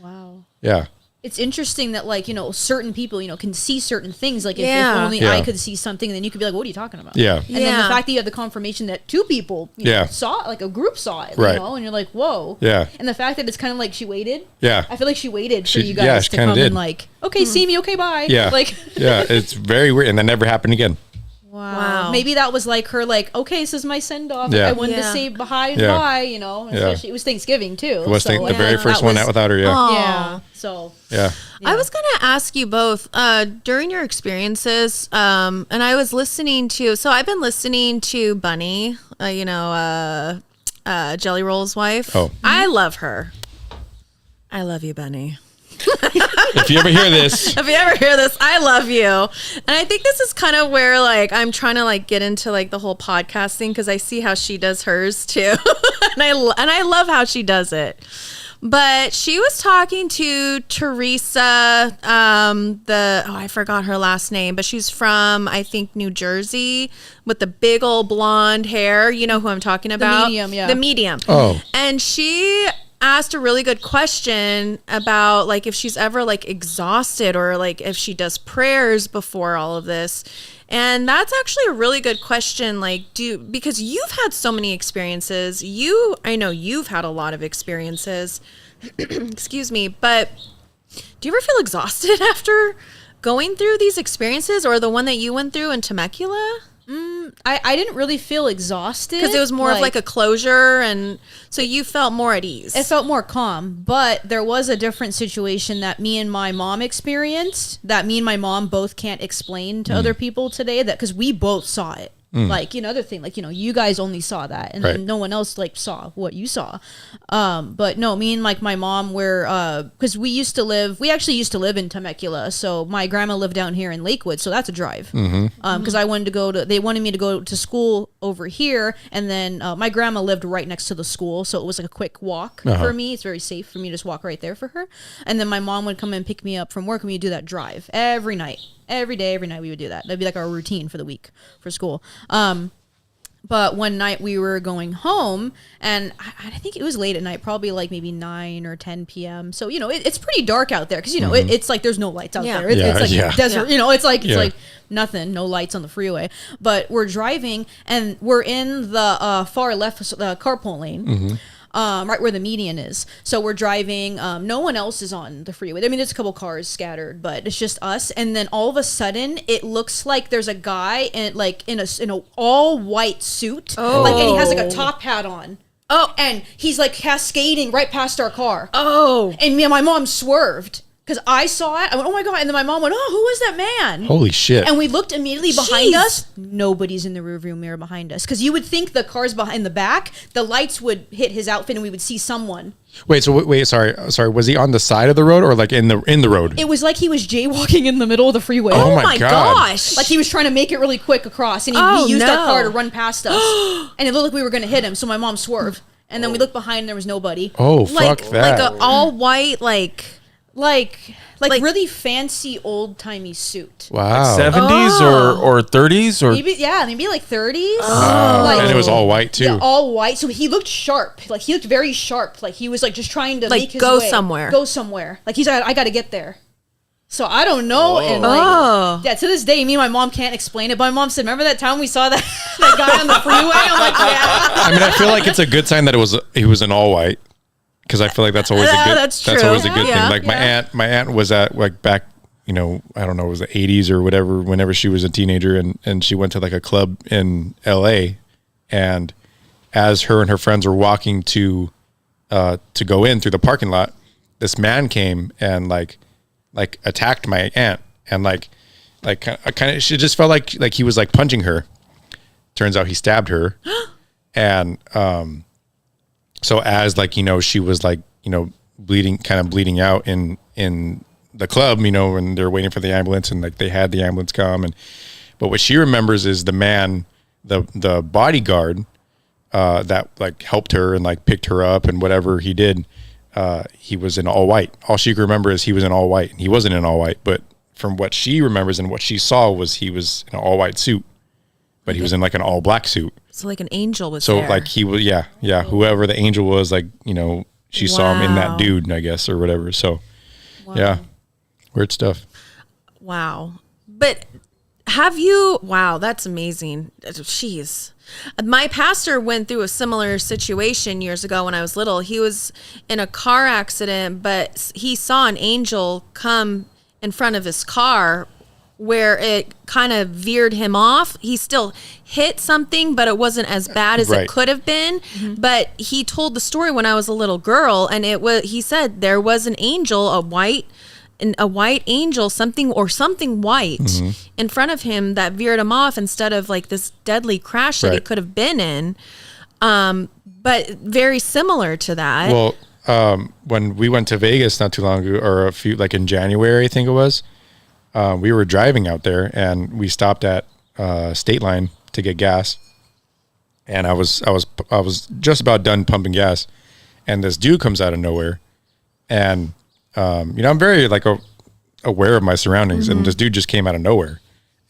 Wow. Yeah. It's interesting that certain people, can see certain things. Like if only I could see something, and then you could be like, what are you talking about? Yeah. And then the fact that you have the confirmation that 2 people saw it, like a group saw it, right. And you're like, whoa. Yeah. And the fact that it's kind of like she waited. Yeah. I feel like she waited for you guys to come and like, okay, see me, okay, bye. Yeah. Like yeah, it's very weird. And that never happened again. Wow. Wow. Maybe that was like her, like, okay, this is my send off. Yeah. I wanted to Yeah. say bye, Yeah. bye, you know. Especially it was Thanksgiving too. It was so, the very first one out without her. Yeah. Aw. Yeah. So Yeah. I was going to ask you both during your experiences, and I was listening to, so I've been listening to Bunny, Jelly Roll's wife. Oh. I love her. I love you, Bunny. If you ever hear this, If you ever hear this, I love you. And I think this is kind of where like I'm trying to like get into like the whole podcast thing because I see how she does hers too. and I love how she does it. But she was talking to Teresa, I forgot her last name, but she's from, I think, New Jersey with the big old blonde hair. You know who I'm talking about? medium, yeah. The medium. Oh. And she asked a really good question about like if she's ever like exhausted or like if she does prayers before all of this. And that's actually a really good question, like because you've had so many experiences. I know you've had a lot of experiences. Excuse me, but do you ever feel exhausted after going through these experiences or the one that you went through in Temecula? I didn't really feel exhausted Because it was more of like a closure, and so you felt more at ease. it felt more calm, but there was a different situation that me and my mom experienced that me and my mom both can't explain to other people today, that because we both saw it. Like, another thing, like, you guys only saw that and Right. then no one else like saw what you saw. But no, me and like my mom were, cause we actually used to live in Temecula. So my grandma lived down here in Lakewood. So that's a drive. Cause I wanted they wanted me to go to school over here. And then, my grandma lived right next to the school. So it was like a quick walk for me. It's very safe for me to just walk right there for her. And then my mom would come and pick me up from work and we'd do that drive every night. Every day, every night we would do that. That'd be like our routine for the week for school. But one night we were going home and I think it was late at night, probably like maybe 9 or 10 p.m. So, it's pretty dark out there because, it's like there's no lights out Yeah. there. It's like desert, it's like nothing, no lights on the freeway. But we're driving and we're in the far left carpool lane. Right where the median is. So we're driving. No one else is on the freeway. I mean, there's a couple cars scattered, but it's just us. And then all of a sudden, it looks like there's a guy in a all white suit, and he has like a top hat on. Oh. And he's like cascading right past our car. Oh. And me and my mom swerved because I saw it. I went, oh my God. And then my mom went, oh, who is that man? holy shit. And we looked immediately behind Jeez. us. Nobody's in the rearview mirror behind us. Because you would think the cars behind the back, the lights would hit his outfit and we would see someone. Wait, sorry. Was he on the side of the road or like in the road? It was like he was jaywalking in the middle of the freeway. Oh my God. gosh. Like he was trying to make it really quick across. And Oh, we used no. our car to run past us. And it looked like we were going to hit him. So my mom swerved. And then we looked behind and there was nobody. Oh, fuck that. Like a all white, like Really fancy old timey suit. Wow. 70s or 30s or Maybe like 30s. And it was all white too. Yeah, all white. So he looked sharp. Like he looked very sharp. Like he was like just trying to Like, make his go way. somewhere. Go somewhere. Like he's like, I got to get there. So I don't know. And like, to this day, me and my mom can't explain it. But my mom said, remember that time we saw that guy on the freeway? I'm like, yeah. I mean, I feel like it's a good sign that he was in all white. Because I feel like that's always a good. That's true. always a good Yeah. thing. Like my aunt was at like back, I don't know, it was the 80s or whatever. Whenever she was a teenager, and she went to like a club in L.A. And as her and her friends were walking to go in through the parking lot, this man came and like attacked my aunt and like kind of she just felt like he was like punching her. Turns out he stabbed her, and so as like, she was like, bleeding out in the club, and they're waiting for the ambulance and like they had the ambulance come. But what she remembers is the man, the bodyguard, that like helped her and like picked her up and whatever he did. He was in all white. All she could remember is he was in all white. He wasn't in all white, but from what she remembers and what she saw was he was in an all white suit, but he was in like an all black suit. So like an angel was So there. like he was, yeah. Whoever the angel was, like, she saw him in that Wow. dude, I guess, or whatever. So, yeah, weird stuff. Wow. But wow, that's amazing. Jeez. My pastor went through a similar situation years ago when I was little. He was in a car accident, but he saw an angel come in front of his car where it kind of veered him off. He still hit something, but it wasn't as bad as it could have been. But he told the story when I was a little girl, and he said there was an angel, a white angel, something white in front of him that veered him off instead of like this deadly crash that he could have been in. But very similar to that. Well, when we went to Vegas not too long ago, or like in January, I think it was, we were driving out there and we stopped at State Line to get gas. And I was just about done pumping gas, and this dude comes out of nowhere, and I'm very like aware of my surroundings, and this dude just came out of nowhere,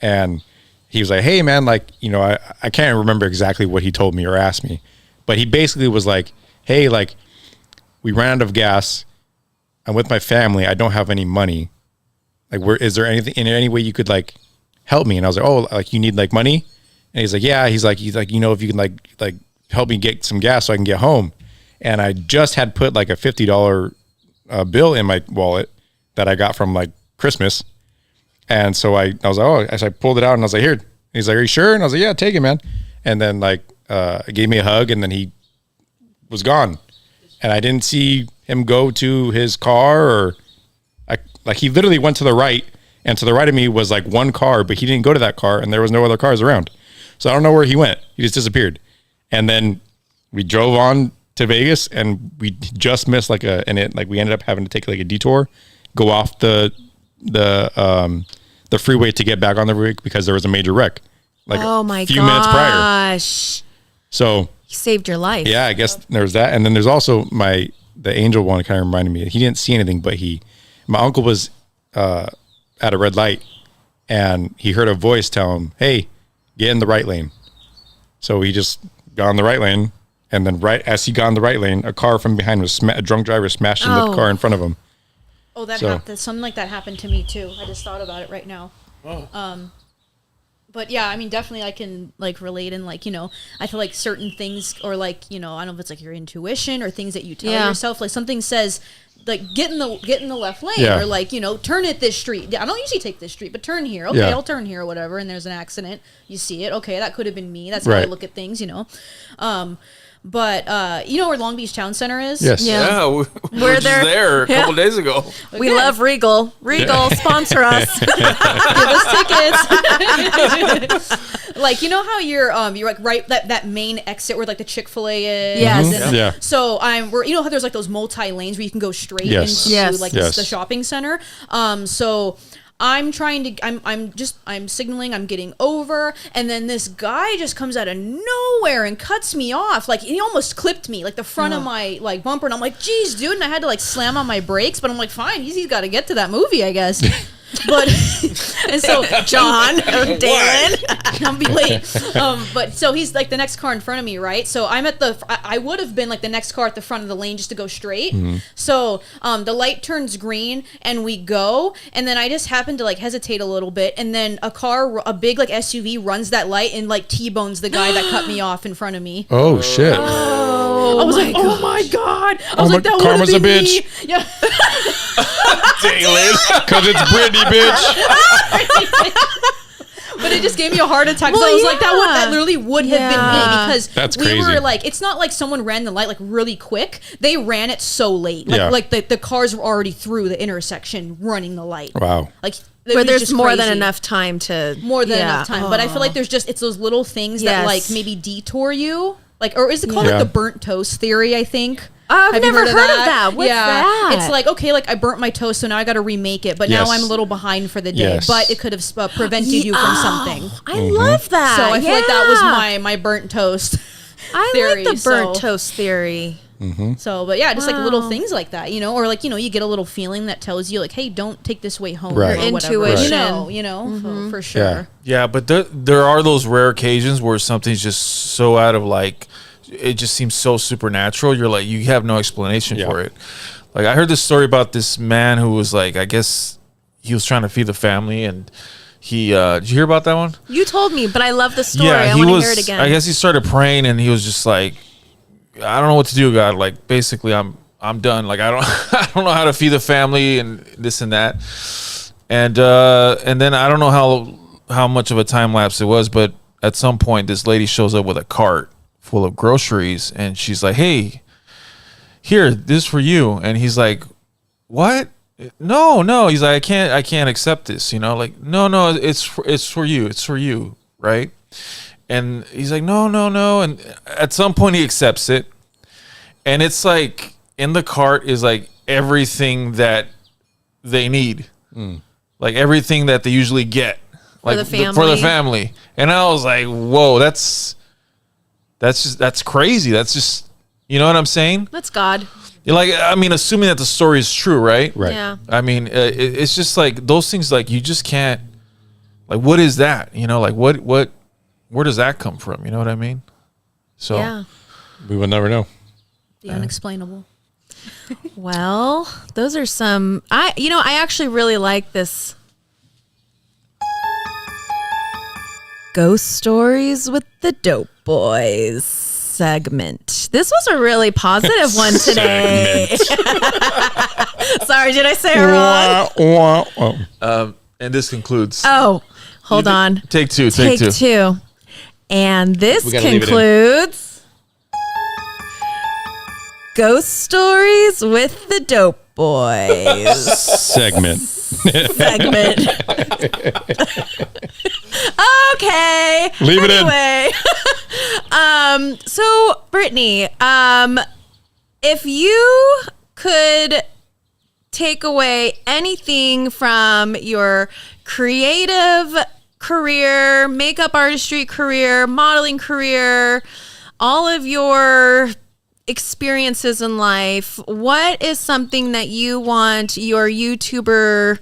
and he was like, "Hey man, like, I can't remember exactly what he told me or asked me, but he basically was like, hey, like, we ran out of gas. I'm with my family. I don't have any money. Like, is there anything in any way you could like help me?" And I was like, "Oh, like you need like money?" And he's like, "Yeah." He's like, if you can like help me get some gas so I can get home. And I just had put like a $50 bill in my wallet that I got from like Christmas. And so I was like, oh, as I pulled it out and I was like, here. And he's like, "Are you sure?" And I was like, "Yeah, take it, man." And then like gave me a hug, and then he was gone. And I didn't see him go to his car, or like he literally went to the right, and to the right of me was like one car, but he didn't go to that car, and there was no other cars around. So I don't know where he went. He just disappeared. And then we drove on to Vegas, and we just missed we ended up having to take like a detour, go off the freeway to get back on the road because there was a major wreck. Like a few minutes prior. So he saved your life. Yeah, I guess there's that. And then there's also the angel one kind of reminded me. He didn't see anything, but my uncle was at a red light, and he heard a voice tell him, "Hey, get in the right lane." So he just got in the right lane, and then right as he got in the right lane, a car from behind a drunk driver smashed into the car in front of him. Oh, something like that hhappened to me too. I just thought about it right now. Oh. But yeah, I mean, definitely I can like relate, and like, I feel like certain things, or like, I don't know if it's like your intuition or things that you tell yourself, like something says like get in the left lane, or like, turn at this street. I don't usually take this street, but turn here. Okay, I'll turn here or whatever. And there's an accident. You see it. Okay, that could have been me. That's how I look at things, But where Long Beach Town Center is? Yes. Yeah, we were there a couple days ago. Okay. We love Regal. Regal, sponsor us. Give us tickets. Like, how you're like right that main exit where like the Chick-fil-A is. Yes. Yeah. So how there's like those multi lanes where you can go straight into like the shopping center. So I'm signaling, I'm getting over, and then this guy just comes out of nowhere and cuts me off. Like, he almost clipped me, like the front of my like bumper, and I'm like, "Geez, dude," and I had to like slam on my brakes, but I'm like, fine, he's got to get to that movie, I guess. But and so John or Dalen, I'll be late. But so he's like the next car in front of me, right? So I'm at I would have been like the next car at the front of the lane just to go straight. So the light turns green and we go, and then I just happen to like hesitate a little bit, and then a big like SUV runs that light and like T-bones the guy that cut me off in front of me. Oh shit! I was like, "Oh my god!" I was like, "That karma's would have been a bitch." Me. Yeah. Dalen, because it's Brittani, bitch. But it just gave me a heart attack. So I was like, that literally would have been me, because that's we crazy. were like, it's not like someone ran the light like really quick. They ran it so late. Like the cars were already through the intersection running the light. Wow. Like where there's more than enough time to enough time. But I feel like it's those little things that like maybe detour you. Like, or is it called like the burnt toast theory, I think? I've never heard of that. What's that? It's like, okay, like I burnt my toast, so now I got to remake it, but now I'm a little behind for the day. But it could have prevented you from something. I love that. So I feel like that was my burnt toast theory. I like the burnt toast theory. So, but yeah, just like little things like that, or like, you get a little feeling that tells you like, hey, don't take this way home. Right. Or Intuition. Whatever, for sure. Yeah, but there are those rare occasions where something's just so out of like, it just seems so supernatural. You're like, you have no explanation for it. Like, I heard this story about this man who was like, I guess he was trying to feed the family, and he did you hear about that one? You told me, but I love the story. Yeah, I want to hear it again. I guess he started praying, and he was just like, I don't know what to do, God. Like, basically, I'm done. Like, I don't know how to feed the family and this and that. And then I don't know how much of a time lapse it was, but at some point this lady shows up with a cart full of groceries, and she's like, "Hey, here, this is for you." And he's like, "What? No." He's like, I can't accept this. Like, no, it's for you, right? And he's like, no. And at some point he accepts it, and it's like in the cart is like everything that they need, like everything that they usually get, like for the family. And I was like, whoa, that's crazy. That's just, you know what I'm saying? That's God. Like, I mean, assuming that the story is true, right? Right. Yeah. I mean, it's just like those things, like you just can't, like, what is that? Like where does that come from? You know what I mean? So Yeah. We will never know. The unexplainable. Well, those are some. I actually really like this. Ghost Stories with the Dope Boys segment. This was a really positive one today. Sorry, did I say it wrong? and this concludes. Oh, hold on. Take two. Take two. And this We gotta leave it in. concludes Ghost Stories with the Dope Boys Segment. segment. Okay. Leave it in. Anyway. So Brittani, if you could take away anything from your creative career, makeup artistry career, modeling career, all of your experiences in life, what is something that you want your YouTuber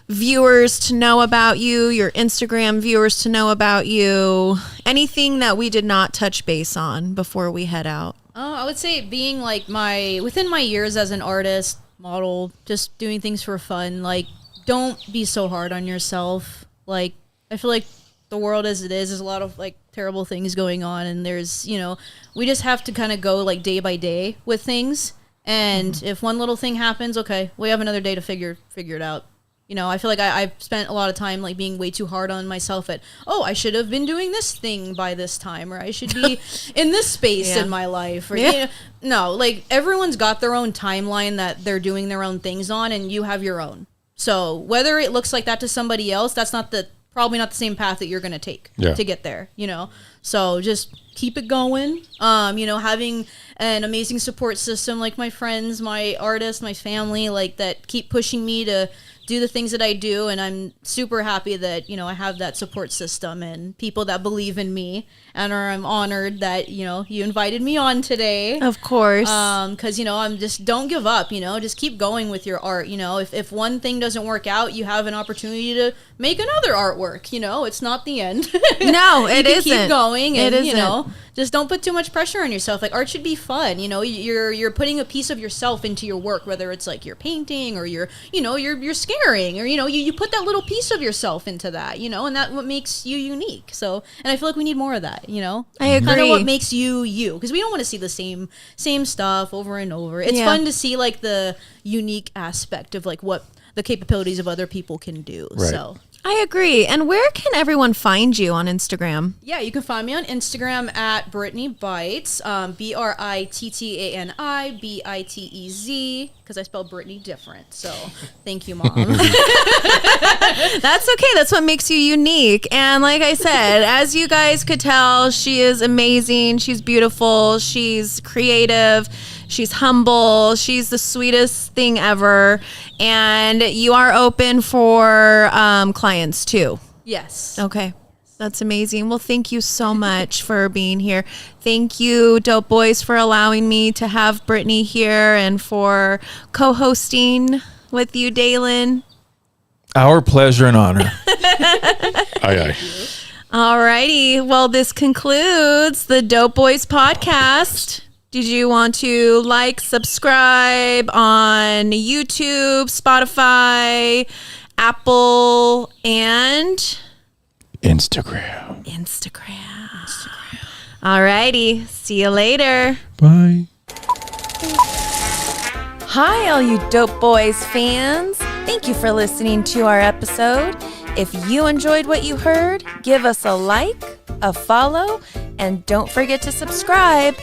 viewers to know about you, your Instagram viewers to know about you, anything that we did not touch base on before we head out? Oh, I would say being like within my years as an artist, model, just doing things for fun. Like, don't be so hard on yourself. Like, I feel like the world as it is, there's a lot of like terrible things going on, and there's, we just have to kind of go like day by day with things. And if one little thing happens, okay, we have another day to figure it out. I feel like I've spent a lot of time like being way too hard on myself at, I should have been doing this thing by this time, or I should be in this space in my life. Or, no, like everyone's got their own timeline that they're doing their own things on, and you have your own. So whether it looks like that to somebody else, that's probably not the same path that you're going to take to get there, So just keep it going. Having an amazing support system like my friends, my artists, my family, like that keep pushing me to do the things that I do, and I'm super happy that I have that support system and people that believe in me, and I'm honored that you invited me on today. Of course. Because I'm just, don't give up. Just keep going with your art. If one thing doesn't work out, you have an opportunity to make another artwork. It's not the end. No, it you can isn't. Keep going, and It isn't. just don't put too much pressure on yourself. Like, art should be fun. You're putting a piece of yourself into your work, whether it's like you're painting or you're scaring, or you put that little piece of yourself into that, and that's what makes you unique. So, and I feel like we need more of that. I agree. Kind of what makes you, because we don't want to see the same stuff over and over. It's fun to see like the unique aspect of like what the capabilities of other people can do. Right. So I agree. And where can everyone find you on Instagram? yeah, you can find me on Instagram at Brittani Bites, BrittaniBitez, because I spelled Brittany different. So thank you, Mom. That's okay. That's what makes you unique. And like I said, as you guys could tell, she is amazing. She's beautiful. She's creative. She's humble. She's the sweetest thing ever. And you are open for clients too. Yes. Okay. That's amazing. Well, thank you so much for being here. Thank you, Dope Boys, for allowing me to have Brittani here and for co-hosting with you, Dalen. Our pleasure and honor. Aye. Alrighty. Well, this concludes the Dope Boys Podcast. Did you want to subscribe on YouTube, Spotify, Apple, and Instagram. Alrighty. See you later. Bye. Hi, all you Dope Boys fans. Thank you for listening to our episode. If you enjoyed what you heard, give us a like, a follow, and don't forget to subscribe.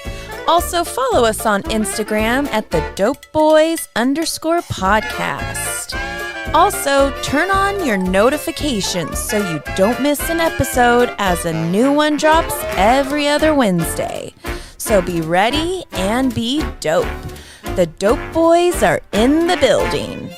Also, follow us on Instagram at the Dope Boyz _podcast. Also, turn on your notifications so you don't miss an episode as a new one drops every other Wednesday. So be ready and be dope. The Dope Boyz are in the building.